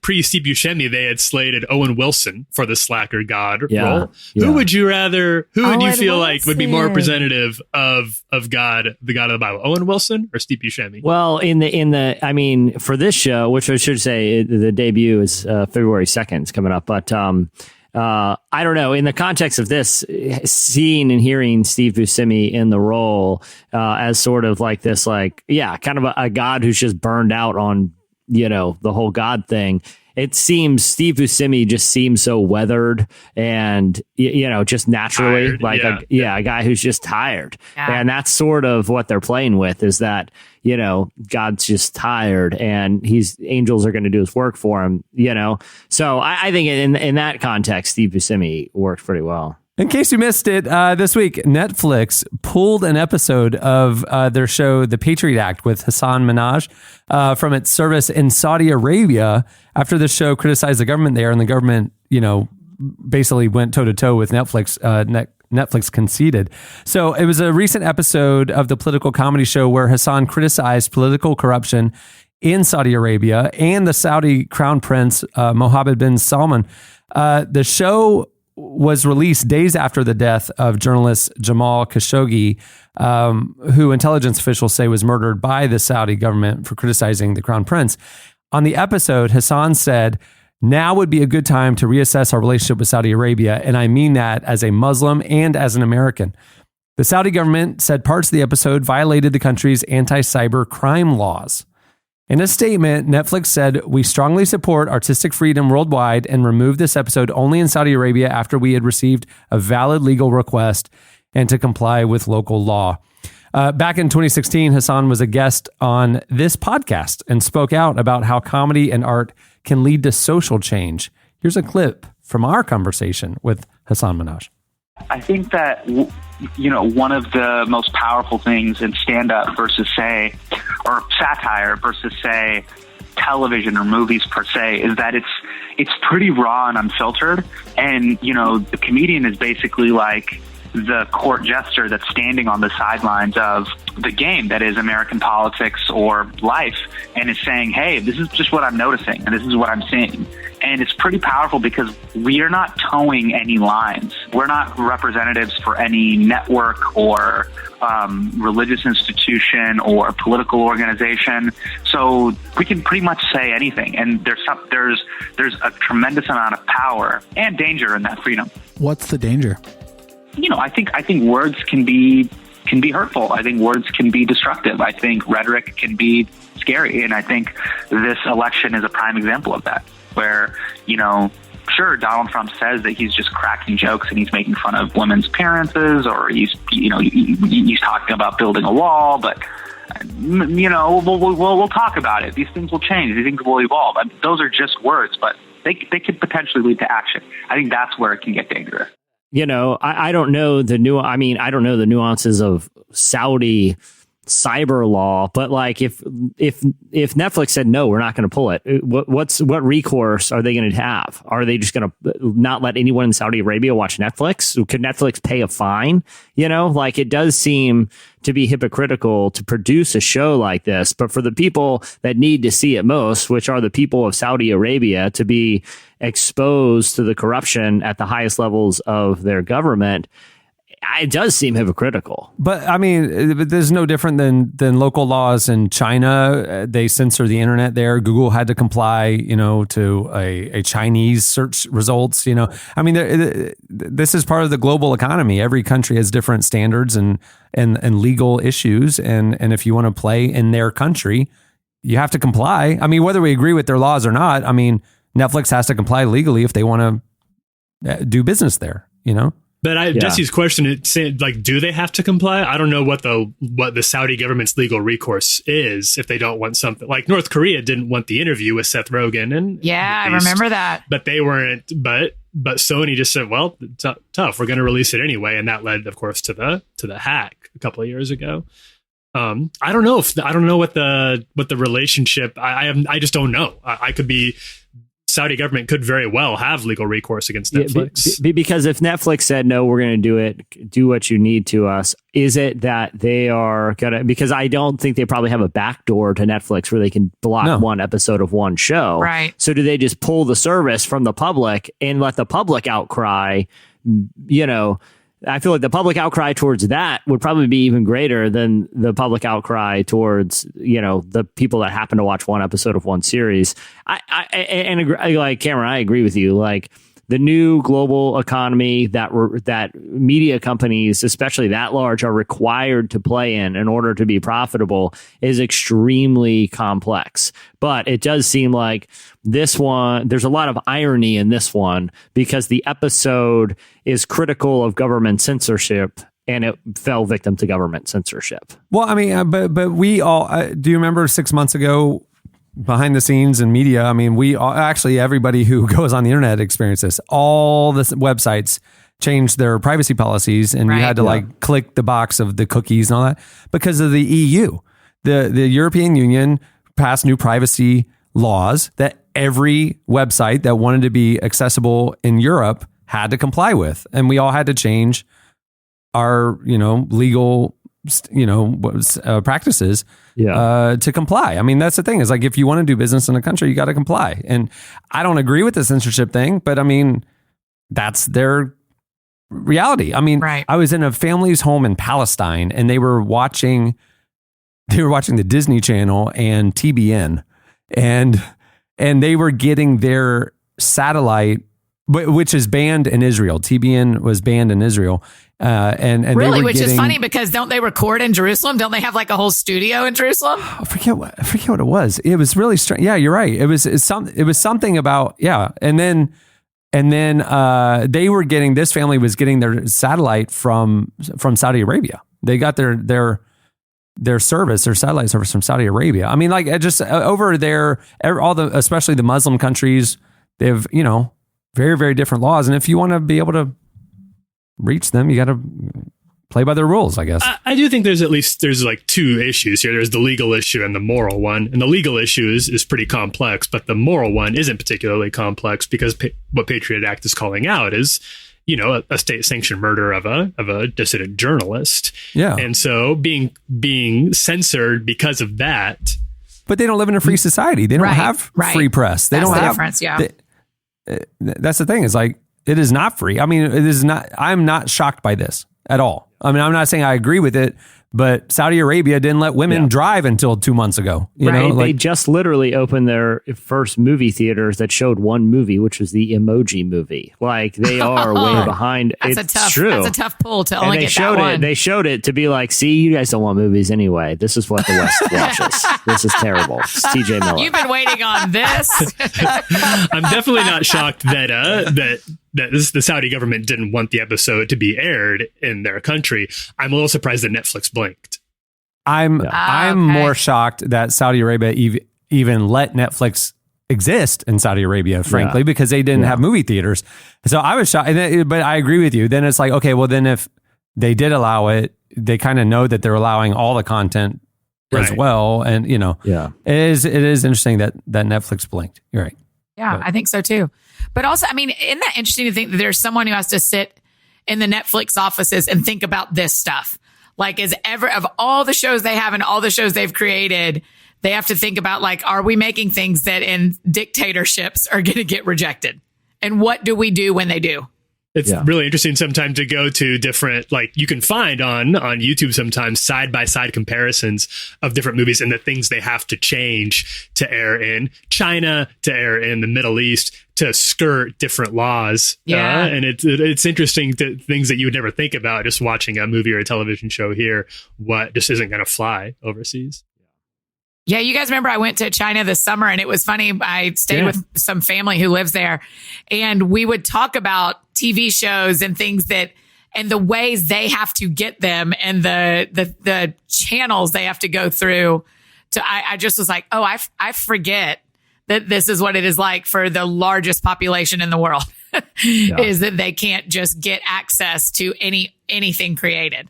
pre-Steve Buscemi, they had slated Owen Wilson for the slacker God role. Yeah. Who would you feel like would be more representative of God, the God of the Bible? Owen Wilson or Steve Buscemi? Well, for this show, which I should say the debut is February 2nd, it's coming up, but I don't know. In the context of this, seeing and hearing Steve Buscemi in the role as sort of like this, kind of a God who's just burned out on, the whole God thing. It seems Steve Buscemi just seems so weathered and, just naturally tired, a guy who's just tired. Yeah. And that's sort of what they're playing with is that, God's just tired and angels are going to do his work for him, So I think in that context, Steve Buscemi worked pretty well. In case you missed it, this week, Netflix pulled an episode of their show, The Patriot Act with Hassan Minhaj from its service in Saudi Arabia after the show criticized the government there, and the government, basically went toe-to-toe with Netflix. Netflix conceded. So it was a recent episode of the political comedy show where Hassan criticized political corruption in Saudi Arabia and the Saudi crown prince, Mohammed bin Salman. The show was released days after the death of journalist Jamal Khashoggi, who intelligence officials say was murdered by the Saudi government for criticizing the crown prince. On the episode, Hassan said, "Now would be a good time to reassess our relationship with Saudi Arabia, and I mean that as a Muslim and as an American." The Saudi government said parts of the episode violated the country's anti-cyber crime laws. In a statement, Netflix said, "We strongly support artistic freedom worldwide and removed this episode only in Saudi Arabia after we had received a valid legal request and to comply with local law." Back in 2016, Hassan was a guest on this podcast and spoke out about how comedy and art can lead to social change. Here's a clip from our conversation with Hassan Minhaj. I think that one of the most powerful things in stand-up versus or satire versus television or movies per se is that it's pretty raw and unfiltered. And, the comedian is basically like the court jester that's standing on the sidelines of the game that is American politics or life and is saying, hey, this is just what I'm noticing and this is what I'm seeing. And it's pretty powerful because we are not towing any lines. We're not representatives for any network or religious institution or political organization. So we can pretty much say anything. And there's a tremendous amount of power and danger in that freedom. What's the danger? I think words can be hurtful. I think words can be destructive. I think rhetoric can be scary. And I think this election is a prime example of that, where, sure, Donald Trump says that he's just cracking jokes and he's making fun of women's appearances, or he's talking about building a wall, but we'll talk about it. These things will change. These things will evolve. Those are just words, but they could potentially lead to action. I think that's where it can get dangerous. I don't know I don't know the nuances of Saudi cyber law, but like if Netflix said no, we're not going to pull it, what recourse are they going to have? Are they just going to not let anyone in Saudi Arabia watch Netflix? Could Netflix pay a fine? It does seem to be hypocritical to produce a show like this, but for the people that need to see it most, which are the people of Saudi Arabia, to be exposed to the corruption at the highest levels of their government, it does seem hypocritical. But there's no different than local laws in China. They censor the internet there. Google had to comply, to a Chinese search results. This is part of the global economy. Every country has different standards and legal issues. And if you want to play in their country, you have to comply. Whether we agree with their laws or not, Netflix has to comply legally if they want to do business there, But Jesse's question, it's like, do they have to comply? I don't know what the Saudi government's legal recourse is if they don't want something. Like North Korea didn't want the interview with Seth Rogen, and I remember that. But they weren't. But Sony just said, "Well, tough. We're going to release it anyway," and that led, of course, to the hack a couple of years ago. I don't know what the relationship. I just don't know. I could be. Saudi government could very well have legal recourse against Netflix. Because if Netflix said, no, we're going to do it, do what you need to us, is it that they are going to, because I don't think they probably have a backdoor to Netflix where they can block one episode of one show. Right. So do they just pull the service from the public and let the public outcry, I feel like the public outcry towards that would probably be even greater than the public outcry towards, the people that happen to watch one episode of one series. Like Cameron, I agree with you. Like the new global economy that media companies, especially that large, are required to play in order to be profitable is extremely complex. But it does seem like this one, there's a lot of irony in this one because the episode is critical of government censorship and it fell victim to government censorship. Well, but we all, do you remember 6 months ago, behind the scenes in media, we all, actually everybody who goes on the internet experienced this. All the websites changed their privacy policies and you had to click the box of the cookies and all that because of the EU. The European Union passed new privacy laws that every website that wanted to be accessible in Europe had to comply with. And we all had to change our, legal, practices to comply. That's the thing is like, if you want to do business in a country, you got to comply. And I don't agree with the censorship thing, but that's their reality. I was in a family's home in Palestine and they were watching the Disney Channel and TBN and they were getting their satellite, which is banned in Israel. TBN was banned in Israel. And really, which is funny because don't they record in Jerusalem? Don't they have like a whole studio in Jerusalem? I forget what it was. It was really strange. Yeah, you're right. It was something about, And then they were getting, this family was getting their satellite from Saudi Arabia. They got their service, their satellite service from Saudi Arabia. Just over there, especially the Muslim countries, they have, very, very different laws. And if you want to be able to reach them, you got to play by their rules, I guess. I do think there's like two issues here. There's the legal issue and the moral one. And the legal issue is pretty complex, but the moral one isn't particularly complex because what Patriot Act is calling out is, a state-sanctioned murder of a dissident journalist. Yeah. And so being censored because of that. But they don't live in a free society. They don't have free press. They That's don't the have difference, yeah. That's the thing. It's like, it is not free. I mean, it is not. I'm not shocked by this at all. I mean, I'm not saying I agree with it, but Saudi Arabia didn't let women drive until 2 months ago. You know, they just literally opened their first movie theaters that showed one movie, which was the Emoji Movie. Like, they are way behind. That's true. That's a tough pull to only get showed that one. They showed it to be like, see, you guys don't want movies anyway. This is what the West watches. This is terrible. It's TJ Miller. You've been waiting on this. I'm definitely not shocked that the Saudi government didn't want the episode to be aired in their country. I'm a little surprised that Netflix blinked. I'm more shocked that Saudi Arabia even let Netflix exist in Saudi Arabia, frankly, because they didn't have movie theaters. So I was shocked. But I agree with you. Then it's like, okay, well, then if they did allow it, they kind of know that they're allowing all the content as well. And, it is interesting that Netflix blinked. You're right. Yeah, I think so too. But also, I mean, isn't that interesting to think that there's someone who has to sit in the Netflix offices and think about this stuff? Like, of all the shows they have and all the shows they've created, they have to think about, like, are we making things that in dictatorships are going to get rejected? And what do we do when they do? It's really interesting sometimes to go to different, like, you can find on YouTube sometimes side-by-side comparisons of different movies and the things they have to change to air in China, to air in the Middle East, to skirt different laws. Yeah. And it's interesting things that you would never think about just watching a movie or a television show here, what just isn't going to fly overseas. Yeah, you guys remember I went to China this summer and it was funny. I stayed with some family who lives there and we would talk about TV shows and things and the ways they have to get them and the channels they have to go through. I just was like, I forget that this is what it is like for the largest population in the world is that they can't just get access to anything created.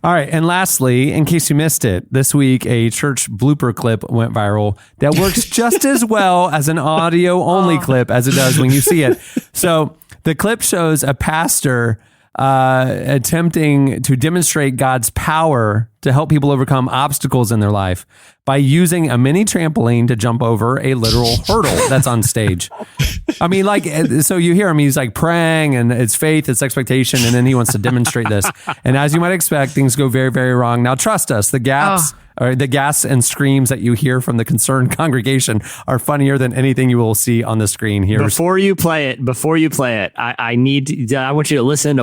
All right. And lastly, in case you missed it, this week, a church blooper clip went viral that works just as well as an audio only clip as it does when you see it. So the clip shows a pastor attempting to demonstrate God's power to help people overcome obstacles in their life by using a mini trampoline to jump over a literal hurdle that's on stage. I mean, like, so you hear him, he's like praying and it's faith, it's expectation. And then he wants to demonstrate this. And as you might expect, things go very, very wrong. Now, trust us, the gasps and screams that you hear from the concerned congregation are funnier than anything you will see on the screen here. Before you play it, I want you to listen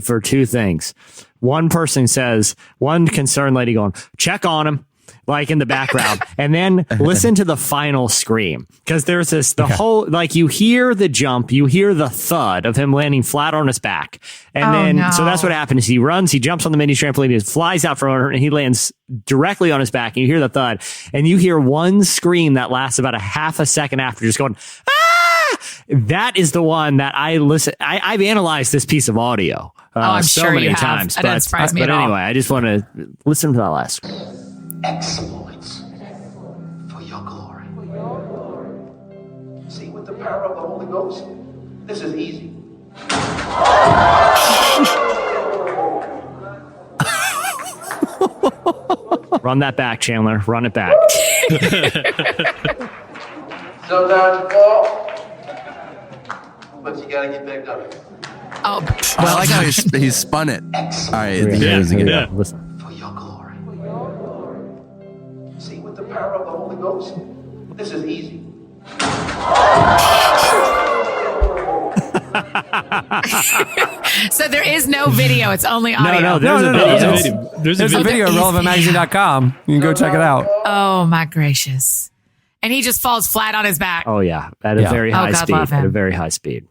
for two things. One person says, one concerned lady going, check on him, like in the background, and then listen to the final scream. Because there's whole, like, you hear the jump, you hear the thud of him landing flat on his back. And so that's what happens. He runs, he jumps on the mini trampoline, he flies out from under, and he lands directly on his back. And you hear the thud, and you hear one scream that lasts about a half a second after, just going, ah! That is the one that I've analyzed this piece of audio. I'm so sure many you times. That doesn't surprise me at all. But anyway, I just want to listen to that last. Exploits for your glory. See, with the power of the Holy Ghost, this is easy. Run that back, Chandler. Run it back. Sometimes you fall, but you gotta get back up. Well, I like how he spun it. All right, here's again. Listen. For your glory. See, with the power of the Holy Ghost, this is easy. So there is no video. It's only audio. There's a video. There's a video at relevantmagazine.com. You can go check it out. Oh, my gracious. And he just falls flat on his back. Oh, yeah. At a very high speed. At a very high speed.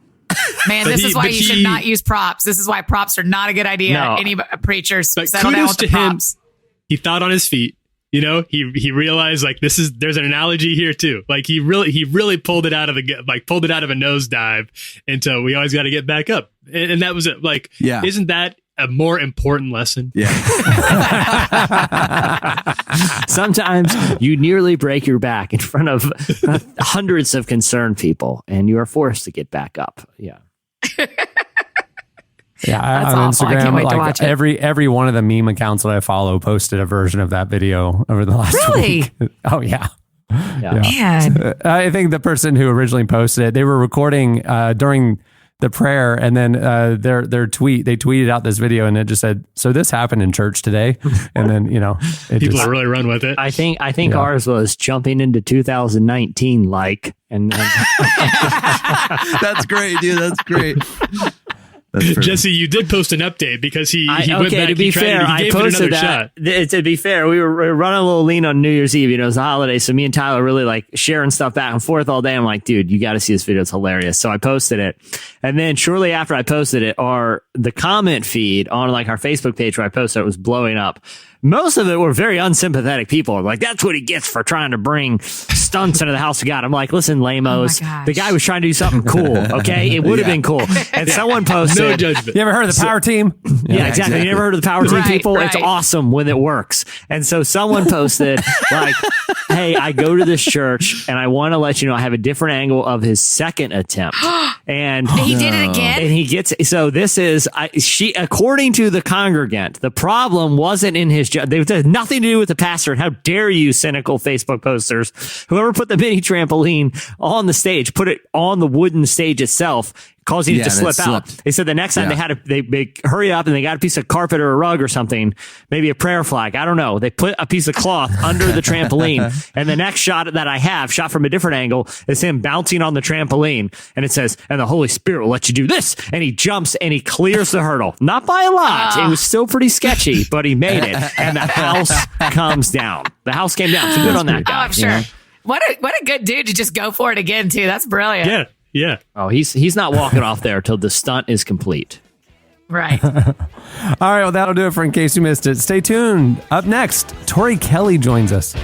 Man, this is why you should not use props. This is why props are not a good idea. No. Any preachers But settle down kudos with to the props. him. He thought on his feet. You know, he realized, like, there's an analogy here too. Like, he really pulled it out of a nosedive into we always got to get back up. And that was it. Like, isn't that a more important lesson. Yeah. Sometimes you nearly break your back in front of hundreds of concerned people, and you are forced to get back up. Yeah. Yeah, That's on awful. I Instagram, can't wait to like watch it. every one of the meme accounts that I follow posted a version of that video over the last Really? week. Oh yeah. Man. I think the person who originally posted it, they were recording during the prayer, and then they tweeted out this video, and it just said, "So this happened in church today," and then People really run with it. I think ours was jumping into 2019, and That's great, dude. That's great. Jesse, you did post an update because he went back. To be fair, I posted that. To be fair, we were running a little lean on New Year's Eve. It was a holiday, so me and Tyler really sharing stuff back and forth all day. I'm like, dude, you got to see this video. It's hilarious. So I posted it, and then shortly after I posted it, the comment feed on our Facebook page where I posted it was blowing up. Most of it were very unsympathetic people. Like, that's what he gets for trying to bring stunts into the house of God. I'm like, listen, lamos, the guy was trying to do something cool. Okay, it would have been cool. And someone posted, no judgment. You ever heard of the Power Team? Yeah, exactly. You never heard of the Power Team people? Right. It's awesome when it works. And so someone posted hey, I go to this church and I want to let you know I have a different angle of his second attempt. And he did it again. And he gets, so this is, according to the congregant, the problem wasn't in his job. It had nothing to do with the pastor. And how dare you, cynical Facebook posters, whoever put the mini trampoline on the stage, put it on the wooden stage itself, causing it to slip out. They said the next time they hurry up and they got a piece of carpet or a rug or something, maybe a prayer flag. I don't know. They put a piece of cloth under the trampoline. And the next shot that I have, shot from a different angle, is him bouncing on the trampoline. And it says, and the Holy Spirit will let you do this. And he jumps and he clears the hurdle. Not by a lot. It was still pretty sketchy, but he made it. And the house comes down. The house came down. So good on that guy. Oh, I'm sure. What a good dude to just go for it again, too. That's brilliant. Yeah. Oh, he's not walking off there till the stunt is complete. Right. All right, well, that'll do it for In Case You Missed It. Stay tuned. Up next, Tori Kelly joins us.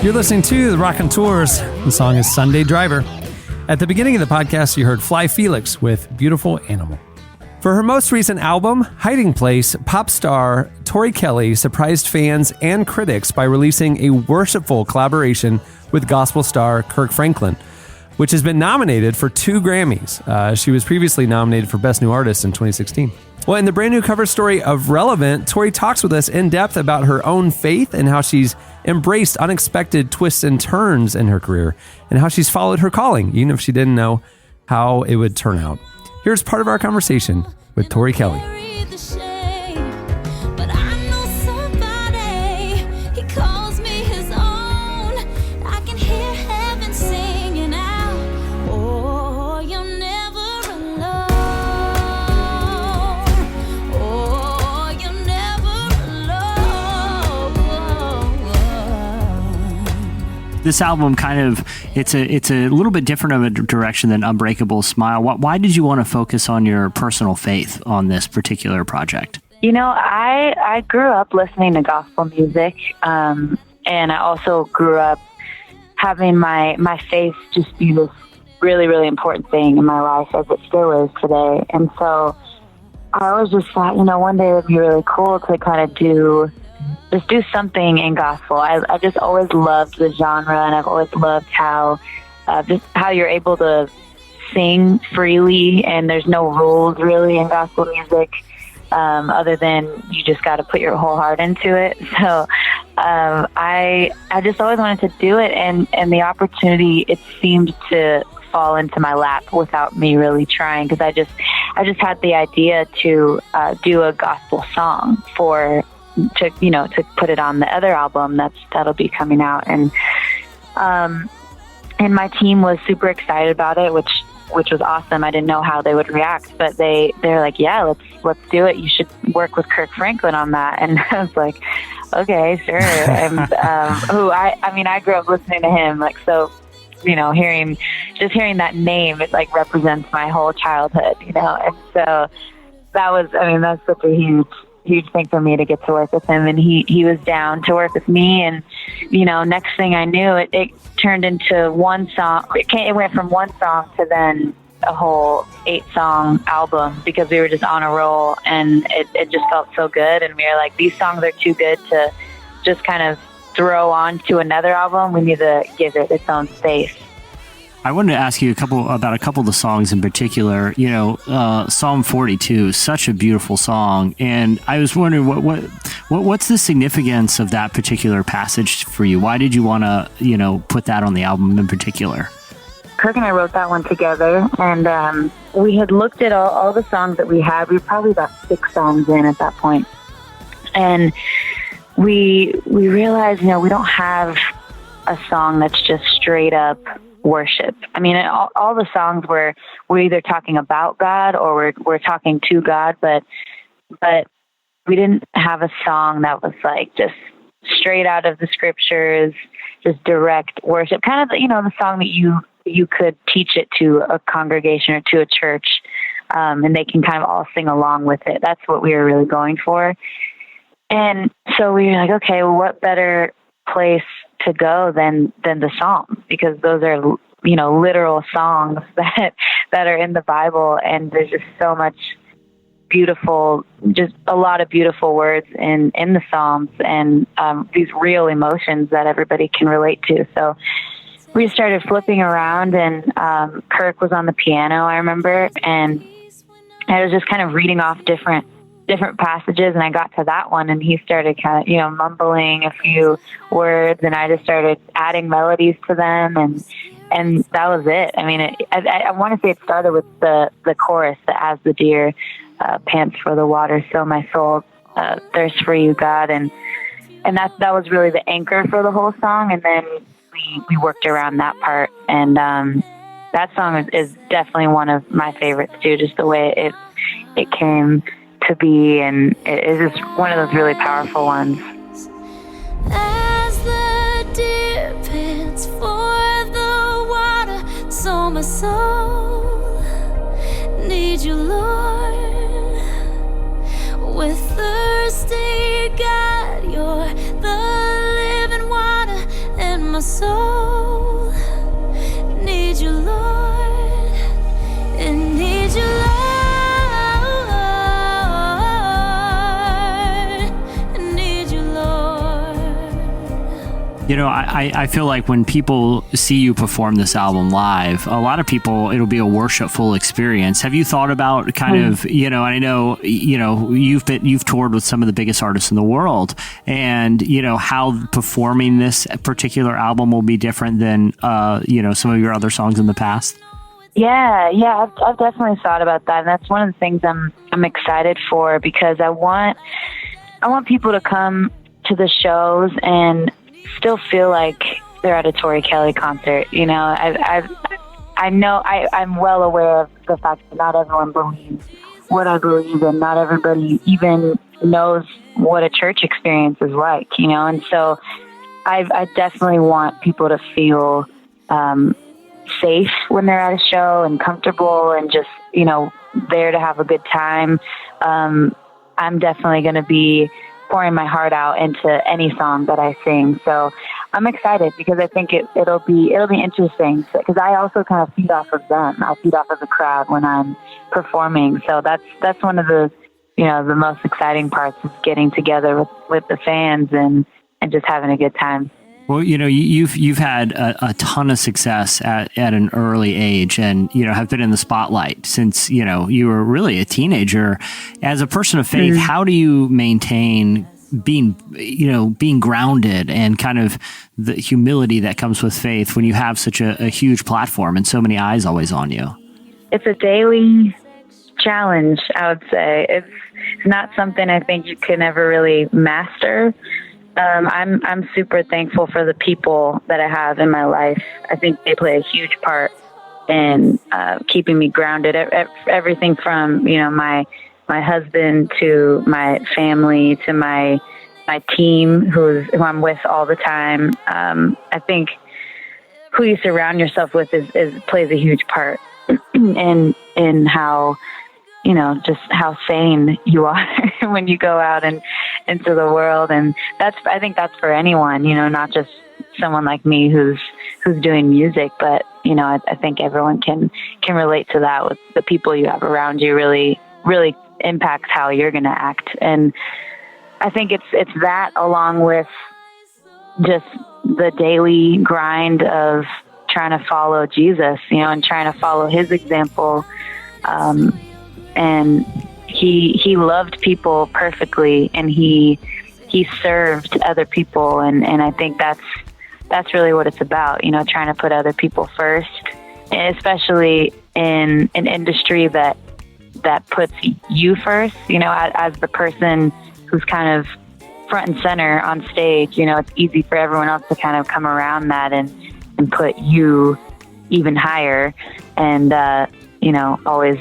You're listening to The Raconteurs. The song is Sunday Driver. At the beginning of the podcast, you heard Fly Felix with Beautiful Animal. For her most recent album, Hiding Place, pop star Tori Kelly surprised fans and critics by releasing a worshipful collaboration with gospel star Kirk Franklin, which has been nominated for 2 Grammys. She was previously nominated for Best New Artist in 2016. Well, in the brand new cover story of Relevant, Tori talks with us in depth about her own faith and how she's embraced unexpected twists and turns in her career, and how she's followed her calling, even if she didn't know how it would turn out. Here's part of our conversation with Tori Kelly. This album it's a little bit different of a direction than Unbreakable Smile. Why did you want to focus on your personal faith on this particular project? You know, I grew up listening to gospel music, and I also grew up having my faith just be this really, really important thing in my life, as it still is today. And so I always just thought, one day it would be really cool to kind of do something in gospel. I just always loved the genre, and I've always loved how you're able to sing freely, and there's no rules really in gospel music, other than you just got to put your whole heart into it. So I just always wanted to do it, and the opportunity, it seemed to fall into my lap without me really trying, because I just had the idea to do a gospel song to put it on the other album that'll be coming out, and my team was super excited about it, which was awesome. I didn't know how they would react, but they're like, yeah, let's do it. You should work with Kirk Franklin on that. And I was like, okay, sure. And I grew up listening to him, hearing that name, it represents my whole childhood, and so that's such a huge thing for me to get to work with him. And he was down to work with me. And, next thing I knew, it turned into one song. It went from one song to then a whole 8-song album because we were just on a roll, and it just felt so good. And we were like, these songs are too good to just kind of throw on to another album. We need to give it its own space. I wanted to ask you about a couple of the songs in particular. Psalm 42 is such a beautiful song, and I was wondering what's the significance of that particular passage for you? Why did you want to put that on the album in particular? Kirk and I wrote that one together, and we had looked at all the songs that we had. We were probably about 6 songs in at that point, and we realized, we don't have a song that's just straight up worship. I mean, all the songs we're either talking about God or we're talking to God, but we didn't have a song that was like just straight out of the scriptures, just direct worship. Kind of, the song that you could teach it to a congregation or to a church, and they can kind of all sing along with it. That's what we were really going for. And so we were like, okay, well, what better place to go than the Psalms, because those are, literal songs that are in the Bible. And there's just so much beautiful, just a lot of beautiful words in the Psalms, and these real emotions that everybody can relate to. So we started flipping around, and Kirk was on the piano, I remember, and I was just kind of reading off different passages, and I got to that one, and he started kind of, mumbling a few words, and I just started adding melodies to them, and that was it. I mean, I want to say it started with the chorus, the "As the deer pants for the water, so my soul thirsts for you, God," and that was really the anchor for the whole song. And then we worked around that part, and that song is definitely one of my favorites too, just the way it came to be, and it is just one of those really powerful ones. As the deer pants for the water, so my soul needs you, Lord. With thirsty God, you're the living water, and my soul needs you, Lord. It needs you, Lord. I feel like when people see you perform this album live, a lot of people, it'll be a worshipful experience. Have you thought about kind of, I know, you've toured with some of the biggest artists in the world, and, how performing this particular album will be different than, some of your other songs in the past? Yeah, I've definitely thought about that. And that's one of the things I'm excited for, because I want people to come to the shows and still feel like they're at a Tori Kelly concert. I'm well aware of the fact that not everyone believes what I believe, and not everybody even knows what a church experience is like, and so I definitely want people to feel safe when they're at a show, and comfortable, and just, there to have a good time. I'm definitely going to be pouring my heart out into any song that I sing. So I'm excited, because I think it'll be interesting, because I also kind of feed off of them. I'll feed off of the crowd when I'm performing. So that's one of the, the most exciting parts, is getting together with the fans and just having a good time. Well, you've had a ton of success at an early age, and, have been in the spotlight since, you were really a teenager. As a person of faith, how do you maintain being grounded and kind of the humility that comes with faith when you have such a huge platform and so many eyes always on you? It's a daily challenge, I would say. It's not something I think you can ever really master. I'm super thankful for the people that I have in my life. I think they play a huge part in keeping me grounded. Everything from, my husband, to my family, to my team who I'm with all the time. I think who you surround yourself with is plays a huge part in how just how sane you are when you go out and into the world. And I think that's for anyone, not just someone like me who's doing music, but, I think everyone can relate to that. With the people you have around you really, really impacts how you're going to act. And I think it's that, along with just the daily grind of trying to follow Jesus, and trying to follow his example. And he loved people perfectly, and he served other people. And I think that's really what it's about, trying to put other people first, especially in an industry that puts you first, as the person who's kind of front and center on stage. It's easy for everyone else to kind of come around that and put you even higher and, always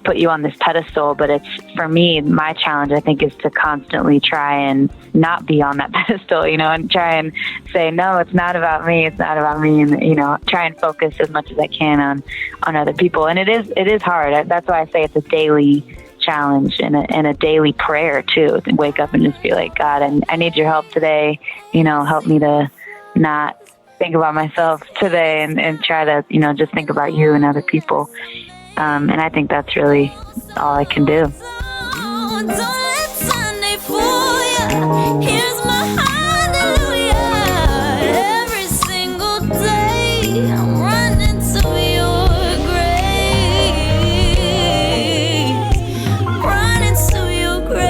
put you on this pedestal. But it's, for me, my challenge, I think, is to constantly try and not be on that pedestal, and try and say, no, it's not about me. It's not about me. And, try and focus as much as I can on other people. And it is hard. That's why I say it's a daily challenge and a daily prayer too, to wake up and just be like, God, I need your help today. Help me to not think about myself today and try to, just think about you and other people. And I think that's really all I can do. Don't let Sunday fool ya. Here's my hallelujah. Every single day I'm running to your grace. Running to your grace.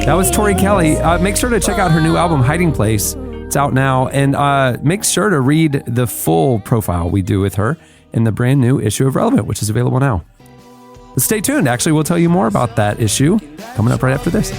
That was Tori Kelly. Make sure to check out her new album, Hiding Place. It's out now. And make sure to read the full profile we do with her in the brand new issue of Relevant, which is available now. But stay tuned. Actually, we'll tell you more about that issue coming up right after this.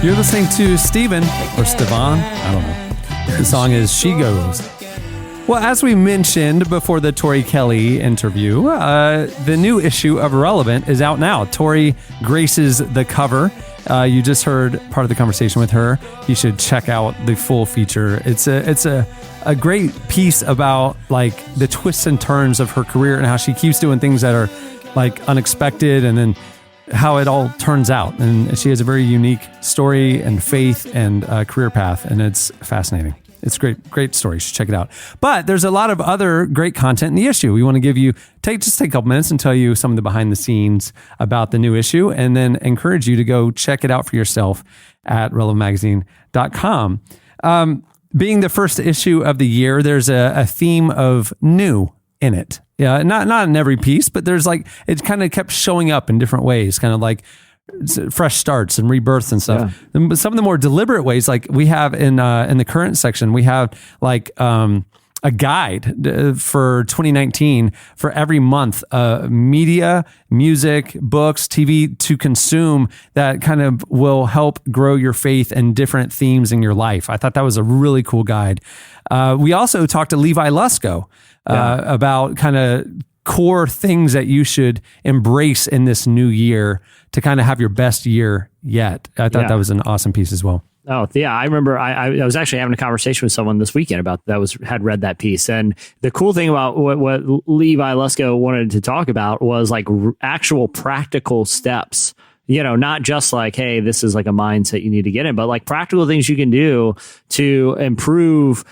You're listening to Steven or Stevan, I don't know. The song is She Goes. Well, as we mentioned before the Tori Kelly interview, the new issue of Relevant is out now. Tori graces the cover. You just heard part of the conversation with her. You should check out the full feature. It's a great piece about like the twists and turns of her career and how she keeps doing things that are like unexpected, and then how it all turns out. And she has a very unique story and faith and career path, and it's fascinating. It's great story. You should check it out. But there's a lot of other great content in the issue. We want to give you, take a couple minutes and tell you some of the behind the scenes about the new issue, and then encourage you to go check it out for yourself at relevantmagazine.com. Being the first issue of the year, there's a theme of new in it. Yeah, not in every piece, but there's like, it kind of kept showing up in different ways, kind of like fresh starts and rebirths and stuff. Yeah. But some of the more deliberate ways, like we have in the current section, we have like a guide for 2019 for every month, media, music, books, TV to consume that kind of will help grow your faith and different themes in your life. I thought that was a really cool guide. We also talked to Levi Lusko about kind of core things that you should embrace in this new year to kind of have your best year yet. I thought that was an awesome piece as well. Oh, yeah. I remember I was actually having a conversation with someone this weekend about had read that piece. And the cool thing about what Levi Lusko wanted to talk about was like actual practical steps, not just like, hey, this is like a mindset you need to get in, but like practical things you can do to improve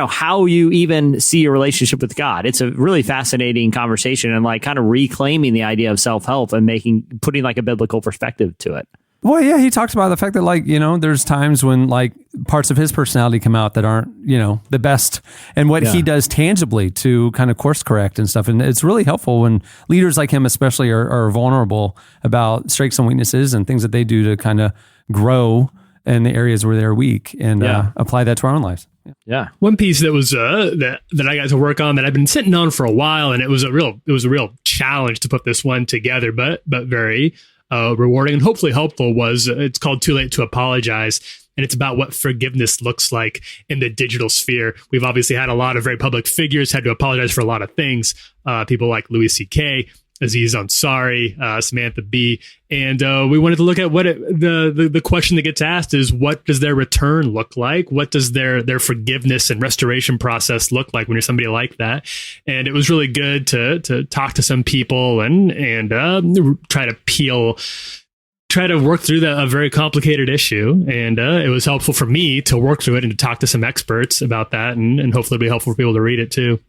how you even see your relationship with God. It's a really fascinating conversation, and like kind of reclaiming the idea of self-help and putting like a biblical perspective to it. Well, yeah, he talks about the fact that like, there's times when like parts of his personality come out that aren't, the best, and what he does tangibly to kind of course correct and stuff. And it's really helpful when leaders like him especially are vulnerable about strengths and weaknesses and things that they do to kind of grow in the areas where they're weak and apply that to our own lives. Yeah. One piece that was that I got to work on that I've been sitting on for a while, and it was a real challenge to put this one together, but very rewarding and hopefully helpful was it's called Too Late to Apologize. And it's about what forgiveness looks like in the digital sphere. We've obviously had a lot of very public figures had to apologize for a lot of things. People like Louis C.K., Aziz Ansari, Samantha Bee. And we wanted to look at what the question that gets asked is, what does their return look like? What does their forgiveness and restoration process look like when you're somebody like that? And it was really good to talk to some people and try to work through a very complicated issue. And it was helpful for me to work through it and to talk to some experts about that. And hopefully it'll be helpful for people to read it too.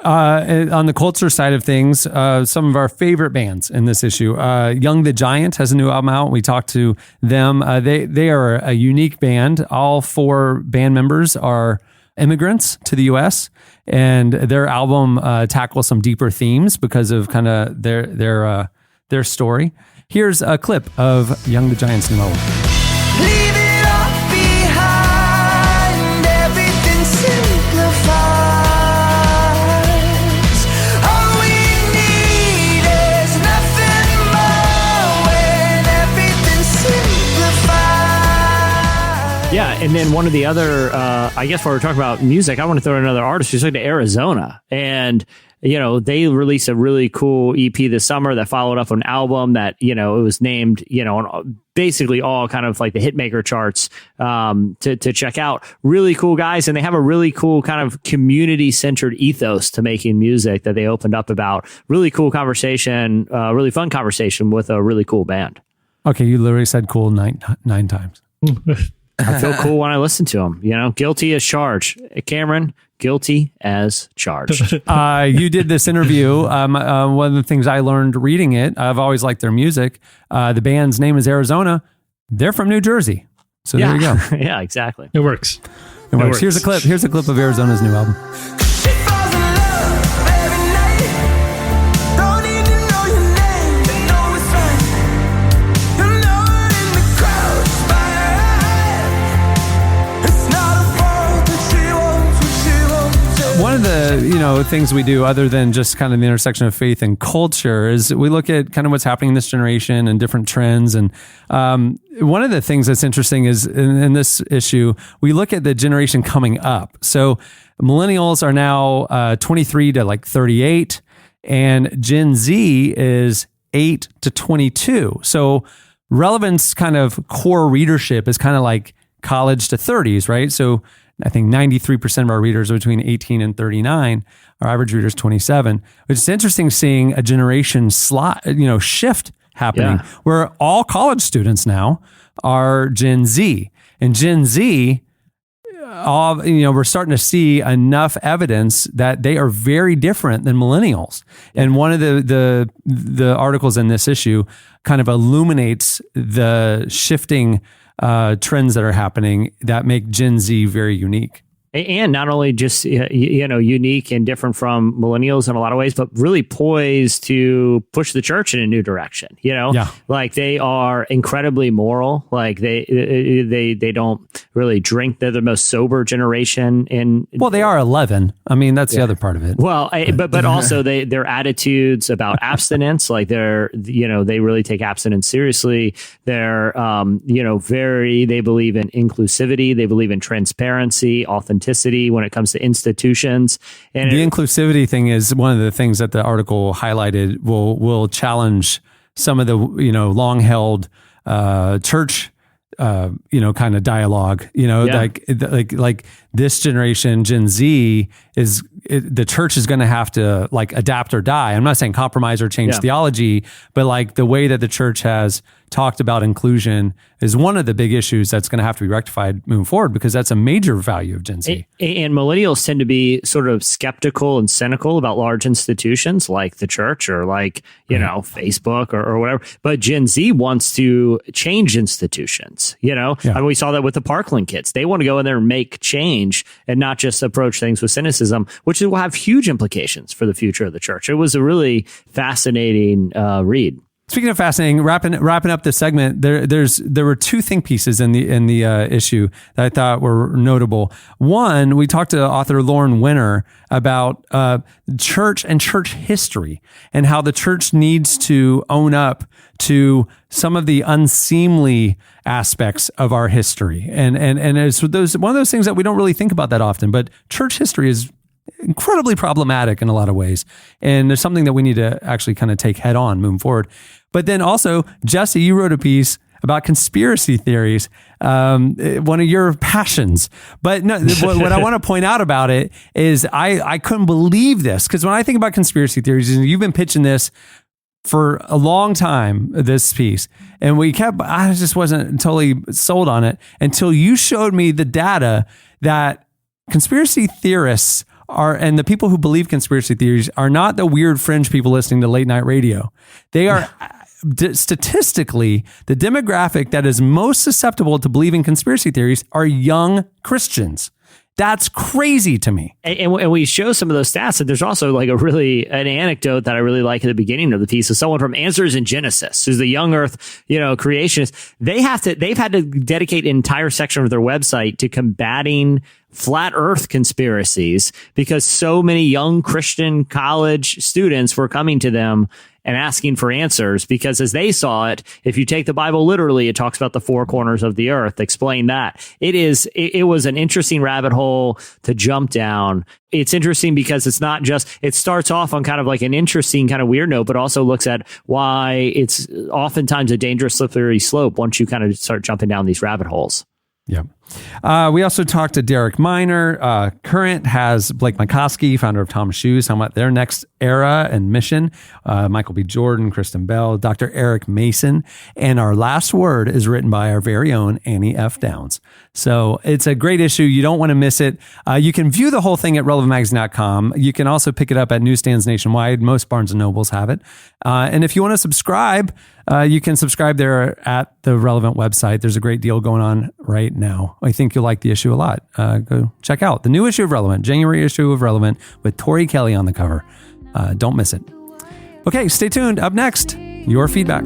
On the culture side of things, some of our favorite bands in this issue, Young the Giant has a new album out. We talked to them. They are a unique band. All 4 band members are immigrants to the U.S., and their album tackles some deeper themes because of kind of their story. Here's a clip of Young the Giant's new album. Leave it all behind, everything simplifies. All we need is nothing more when everything simplifies. Yeah, and then one of the other, I guess while we're talking about music, I want to throw in another artist who's like to Arizona. And they released a really cool EP this summer that followed up an album that, it was named, on basically all kind of like the hitmaker charts to check out. Really cool guys. And they have a really cool kind of community-centered ethos to making music that they opened up about. Really cool conversation, really fun conversation with a really cool band. Okay, you literally said cool nine times. I feel cool when I listen to them. Guilty as charged. Cameron, guilty as charged. You did this interview. One of the things I learned reading it, I've always liked their music. The band's name is Arizona. They're from New Jersey. So there you go. Yeah, exactly. It works. It works. Here's a clip. Here's a clip of Arizona's new album. One of the things we do other than just kind of the intersection of faith and culture is we look at kind of what's happening in this generation and different trends. And one of the things that's interesting is in this issue, we look at the generation coming up. So millennials are now 23 to like 38, and Gen Z is 8 to 22. So relevance kind of core readership is kind of like college to 30s, right? So I think 93% of our readers are between 18 and 39. Our average reader is 27. It's interesting seeing a generation shift happening where all college students now are Gen Z. And Gen Z, we're starting to see enough evidence that they are very different than millennials. And one of the articles in this issue kind of illuminates the shifting trends that are happening that make Gen Z very unique. And not only just, unique and different from millennials in a lot of ways, but really poised to push the church in a new direction. Like they are incredibly moral. Like they don't really drink. They're the most sober generation. Well, they are 11. I mean, that's the other part of it. Well, but also their attitudes about abstinence, like they really take abstinence seriously. They're, they believe in inclusivity. They believe in transparency, authenticity when it comes to institutions. And the inclusivity thing is one of the things that the article highlighted will challenge some of the, long held church, kind of dialogue, like this generation, Gen Z the church is going to have to like adapt or die. I'm not saying compromise or change theology, but like the way that the church has talked about inclusion is one of the big issues that's going to have to be rectified moving forward, because that's a major value of Gen Z. And millennials tend to be sort of skeptical and cynical about large institutions like the church or like, Facebook or whatever. But Gen Z wants to change institutions, I mean, we saw that with the Parkland kids. They want to go in there and make change and not just approach things with cynicism, which will have huge implications for the future of the church. It was a really fascinating read. Speaking of fascinating, wrapping up this segment, there were two think pieces in the issue that I thought were notable. One, we talked to author Lauren Winner about church and church history and how the church needs to own up to some of the unseemly aspects of our history, and it's one of those things that we don't really think about that often. But church history is incredibly problematic in a lot of ways, and there's something that we need to actually kind of take head on moving forward. But then also, Jesse, you wrote a piece about conspiracy theories, one of your passions. But no, what I want to point out about it is I couldn't believe this, because when I think about conspiracy theories, and you've been pitching this for a long time, this piece, and I just wasn't totally sold on it until you showed me the data that conspiracy theorists and the people who believe conspiracy theories are not the weird fringe people listening to late night radio. They are statistically the demographic that is most susceptible to believing conspiracy theories are young Christians. That's crazy to me. And we show some of those stats. And there's also like an anecdote that I really like at the beginning of the piece. So someone from Answers in Genesis, who's the young earth, creationist. They've had to dedicate an entire section of their website to combating flat earth conspiracies, because so many young Christian college students were coming to them and asking for answers, because as they saw it, if you take the Bible literally, it talks about the four corners of the earth. Explain that. It was an interesting rabbit hole to jump down. It's interesting because it's not just, it starts off on kind of like an interesting kind of weird note, but also looks at why it's oftentimes a dangerous slippery slope once you kind of start jumping down these rabbit holes. Yeah. We also talked to Derek Miner. Current has Blake Mycoskie, founder of Thomas Shoes, talking about their next era and mission. Michael B. Jordan, Kristen Bell, Dr. Eric Mason. And our last word is written by our very own Annie F. Downs. So it's a great issue. You don't want to miss it. You can view the whole thing at relevantmagazine.com. You can also pick it up at newsstands nationwide. Most Barnes & Nobles have it. And if you want to subscribe, you can subscribe there at the Relevant website. There's a great deal going on right now. I think you'll like the issue a lot. Go check out the new issue of Relevant, January issue of Relevant with Tori Kelly on the cover. Don't miss it. Okay, stay tuned. Up next, your feedback.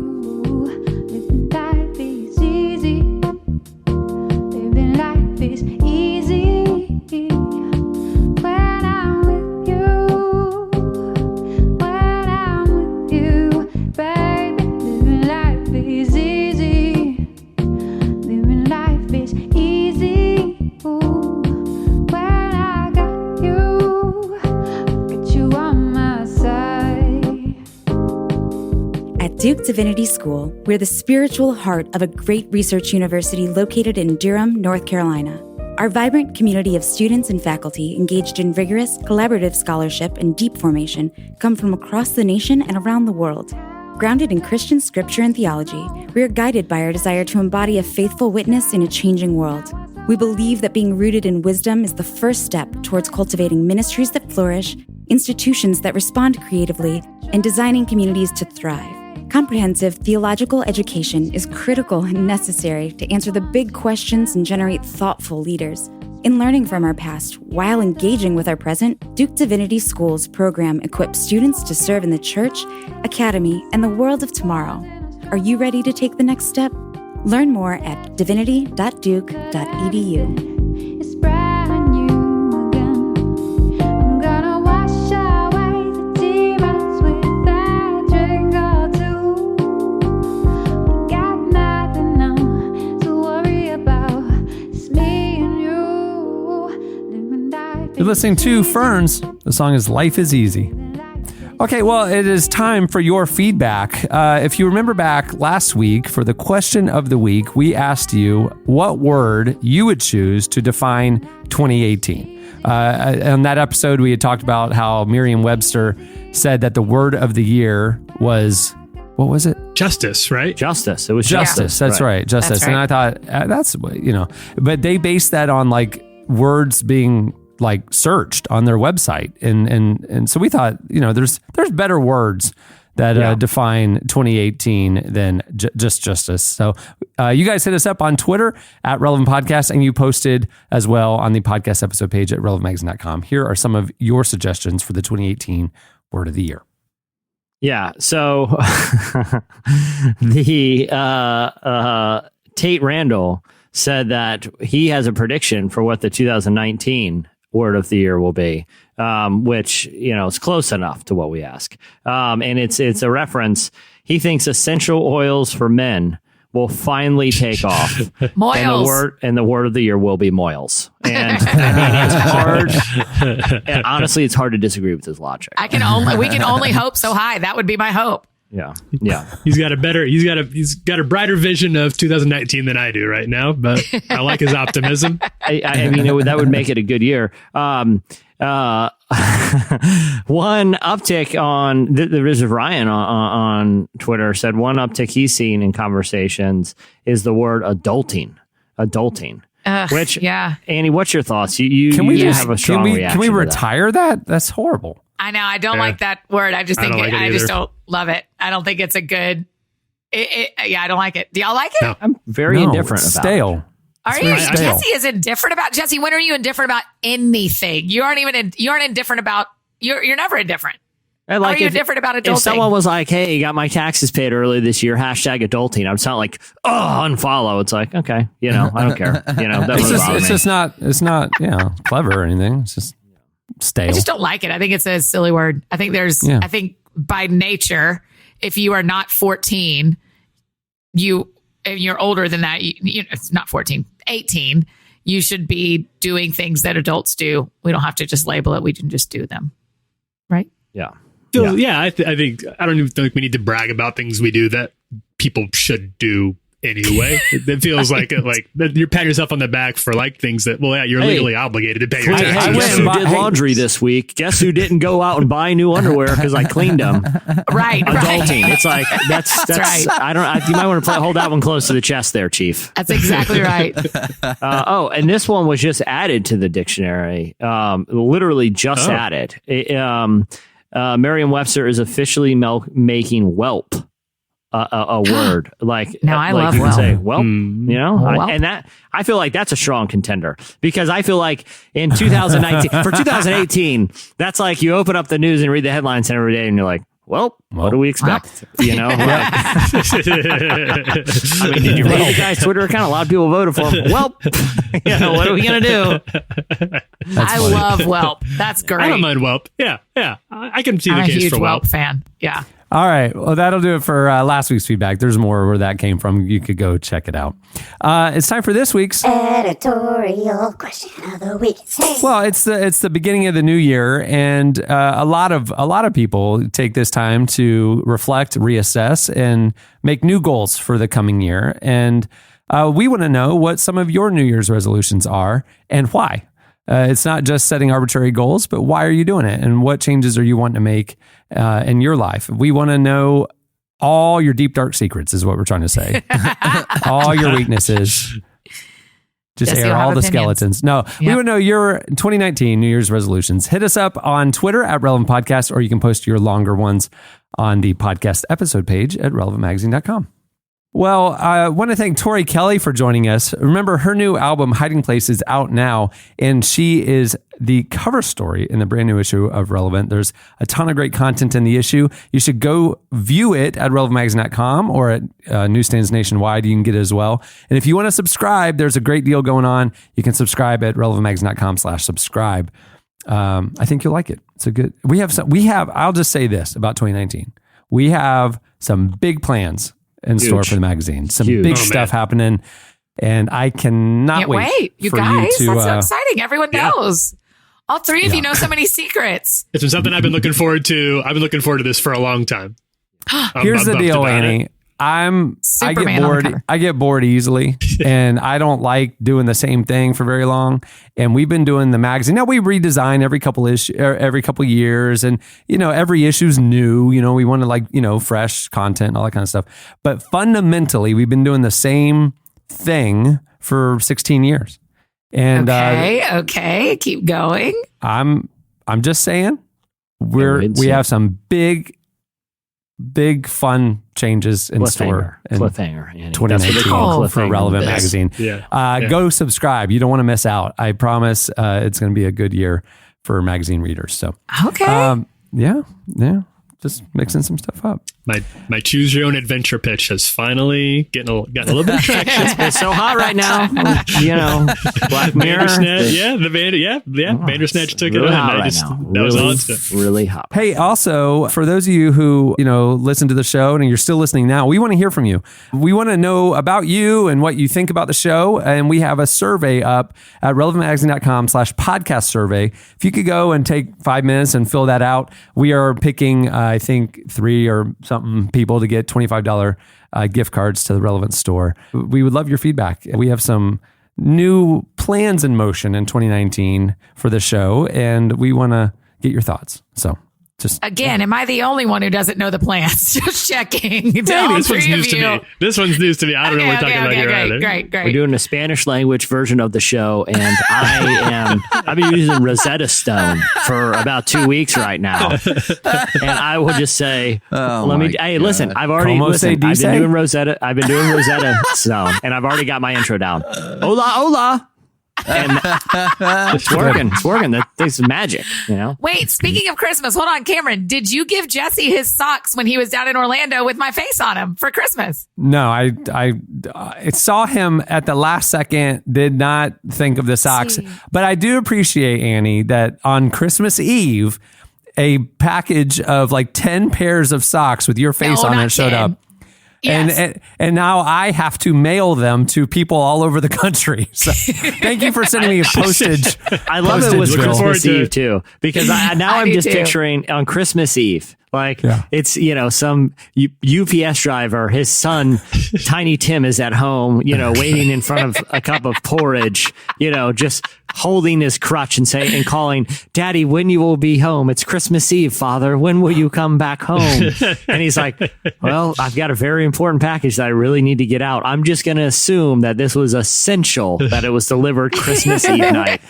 Duke Divinity School, we're the spiritual heart of a great research university located in Durham, North Carolina. Our vibrant community of students and faculty engaged in rigorous, collaborative scholarship and deep formation come from across the nation and around the world. Grounded in Christian scripture and theology, we are guided by our desire to embody a faithful witness in a changing world. We believe that being rooted in wisdom is the first step towards cultivating ministries that flourish, institutions that respond creatively, and designing communities to thrive. Comprehensive theological education is critical and necessary to answer the big questions and generate thoughtful leaders. In learning from our past while engaging with our present, Duke Divinity School's program equips students to serve in the church, academy, and the world of tomorrow. Are you ready to take the next step? Learn more at divinity.duke.edu. You're listening to Ferns. The song is Life is Easy. Okay, well, it is time for your feedback. If you remember back last week for the question of the week, we asked you what word you would choose to define 2018. On that episode, we had talked about how Merriam-Webster said that the word of the year was, what was it? Justice, right? Justice. It was justice. That's right. Justice. That's right. And I thought, that's, but they based that on like words being like searched on their website. And so we thought, there's better words that define 2018 than just justice. So you guys hit us up on Twitter at Relevant Podcast, and you posted as well on the podcast episode page at relevantmagazine.com. Here are some of your suggestions for the 2018 word of the year. Yeah. So the Tate Randall said that he has a prediction for what the 2019 word of the year will be, which, is close enough to what we ask. And it's a reference. He thinks essential oils for men will finally take off. Moils. And the word of the year will be moils. And it's hard. And honestly, it's hard to disagree with his logic. We can only hope so high. That would be my hope. Yeah. He's got a brighter vision of 2019 than I do right now, but I like his optimism. I mean, that would make it a good year. One uptick on this is Ryan on Twitter said one uptick he's seen in conversations is the word adulting. Which, Annie, what's your thoughts? You have a strong reaction. Can we retire that? That's horrible. I know. I don't like that word. I just think I just don't love it. I don't think it's a good. I don't like it. Do y'all like it? No. I'm very indifferent about stale. it. Are you? Jesse is indifferent about Jesse. When are you indifferent about anything? You aren't indifferent about. You're never indifferent. Are you indifferent about adulting? If someone was like, "Hey, got my taxes paid early this year," #adulting, I would sound like, "Oh, unfollow." It's like, okay, I don't care. It's not clever or anything. It's just stale. I just don't like it. I think it's a silly word. I think I think by nature, if you are not 14, and you're older than that, it's not 14, 18, you should be doing things that adults do. We don't have to just label it. We can just do them. Right? Yeah. I think I don't even think we need to brag about things we do that people should do anyway. It feels like you're patting yourself on the back for things that, you're legally obligated to pay your taxes. I went and did laundry this week. Guess who didn't go out and buy new underwear because I cleaned them? Right. Adulting. It's like that's right. You might want to hold that one close to the chest there, Chief. That's exactly right. And this one was just added to the dictionary. Literally just added. Merriam-Webster is officially making whelp a word I love you whelp. say whelp, Whelp. and that I feel like that's a strong contender because I feel like in 2019 for 2018 that's like you open up the news and read the headlines every day and you're like, well, what do we expect? What? I mean, did you read the guy's Twitter account? A lot of people voted for him. Well, what are we gonna do? I love whelp. That's great. I don't mind whelp. Yeah. I can see I'm the a case huge for whelp fan. Yeah. All right. Well, that'll do it for last week's feedback. There's more where that came from. You could go check it out. It's time for this week's editorial question of the week. Well, it's the beginning of the new year, and a lot of people take this time to reflect, reassess, and make new goals for the coming year. And we want to know what some of your New Year's resolutions are and why. It's not just setting arbitrary goals, but why are you doing it? And what changes are you wanting to make in your life? We want to know all your deep, dark secrets is what we're trying to say. All your weaknesses. Just air all the skeletons. No, we want to know your 2019 New Year's resolutions. Hit us up on Twitter at Relevant Podcast, or you can post your longer ones on the podcast episode page at relevantmagazine.com. Well, I want to thank Tori Kelly for joining us. Remember, her new album, Hiding Place, is out now, and she is the cover story in the brand new issue of Relevant. There's a ton of great content in the issue. You should go view it at relevantmagazine.com or at newsstands nationwide. You can get it as well. And if you want to subscribe, there's a great deal going on. You can subscribe at relevantmagazine.com/subscribe. I think you'll like it. It's a good. We have. I'll just say this about 2019. We have some big plans in store for the magazine. Some big stuff happening, and I cannot wait. You for guys, you to, that's so exciting. Everyone knows. All three of you know so many secrets. It's been something I've been looking forward to. I've been looking forward to this for a long time. Here's the deal, Annie. I get bored easily, and I don't like doing the same thing for very long. And we've been doing the magazine. Now we redesign every couple years, and every issue's new. We want to fresh content and all that kind of stuff. But fundamentally, we've been doing the same thing for 16 years. And okay, keep going. I'm just saying we have some big fun changes in store. Cliffhanger. 2019 for Relevant Magazine. Go subscribe. You don't want to miss out. I promise it's going to be a good year for magazine readers. So okay. Yeah. just mixing some stuff up. My choose your own adventure pitch has finally gotten a little bit of traction. It's so hot right now. Black Mirror. Bandersnatch took really it hot on. Right now. That was awesome. Really hot. Hey, also, for those of you who, listen to the show and you're still listening now, we want to hear from you. We want to know about you and what you think about the show. And we have a survey up at relevantmagazine.com/podcast survey. If you could go and take 5 minutes and fill that out, we are picking, I think, 3 or something people to get $25 gift cards to the Relevant store. We would love your feedback. We have some new plans in motion in 2019 for the show, and we want to get your thoughts. So Again, am I the only one who doesn't know the plans? Just checking. This one's news to me. This one's news to me. I don't know what we're talking about here either. Great. We're doing a Spanish language version of the show, and I've been using Rosetta Stone for about 2 weeks right now. And I will just say, listen, I've been doing Rosetta Stone, and I've already got my intro down. Hola. And it's working. That's magic, Wait, speaking of Christmas, hold on, Cameron. Did you give Jesse his socks when he was down in Orlando with my face on him for Christmas? No, I saw him at the last second, did not think of the socks. But I do appreciate, Annie, that on Christmas Eve, a package of like 10 pairs of socks with your face on it showed up. Yes. And now I have to mail them to people all over the country. So thank you for sending me a postage. I love it with Christmas Eve too, because I'm just picturing on Christmas Eve. It's, some UPS driver, his son, Tiny Tim, is at home, waiting in front of a cup of porridge, just holding his crutch and calling, Daddy, when you will be home? It's Christmas Eve, Father. When will you come back home? And he's like, well, I've got a very important package that I really need to get out. I'm just going to assume that this was essential that it was delivered Christmas Eve night.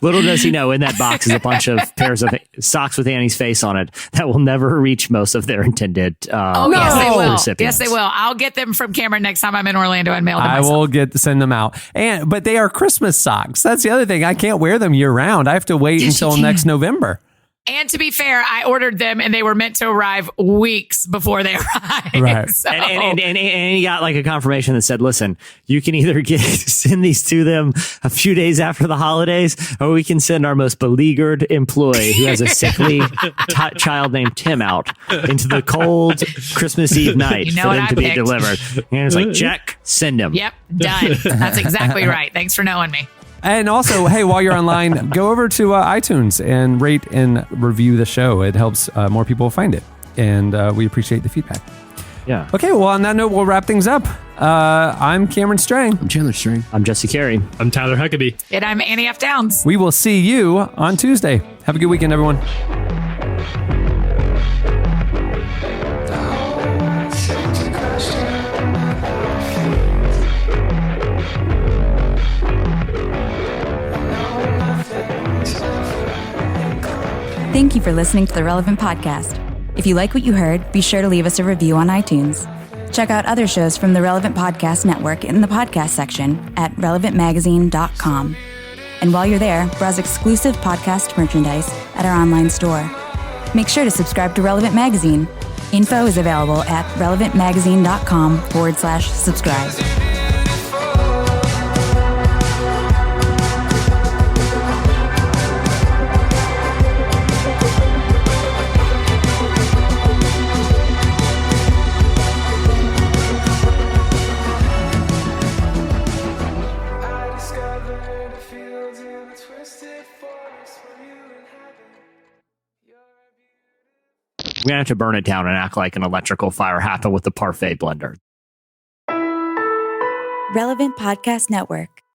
Little does he know, in that box is a bunch of pairs of socks with Annie's face on it that will never reach most of their intended yes, they will. recipients. Yes, they will. I'll get them from Cameron next time I'm in Orlando and mail them myself. I will send them out. But they are Christmas socks. That's the other thing. I can't wear them year round. I have to wait until next November. And to be fair, I ordered them and they were meant to arrive weeks before they arrived. Right. So. And he got like a confirmation that said, listen, you can either send these to them a few days after the holidays, or we can send our most beleaguered employee who has a sickly child named Tim out into the cold Christmas Eve night for them to be delivered. And it's like, check, send him. Yep, done. That's exactly right. Thanks for knowing me. And also, hey, while you're online, go over to iTunes and rate and review the show. It helps more people find it. And we appreciate the feedback. Yeah. Okay, well, on that note, we'll wrap things up. I'm Cameron Strang. I'm Chandler Strang. I'm Jesse Carey. I'm Tyler Huckabee. And I'm Annie F. Downs. We will see you on Tuesday. Have a good weekend, everyone. Thank you for listening to the Relevant Podcast. If you like what you heard, be sure to leave us a review on iTunes. Check out other shows from the Relevant Podcast Network in the podcast section at relevantmagazine.com. And while you're there, browse exclusive podcast merchandise at our online store. Make sure to subscribe to Relevant Magazine. Info is available at relevantmagazine.com/subscribe. We're going to have to burn it down and act like an electrical fire happened with the parfait blender. Relevant Podcast Network.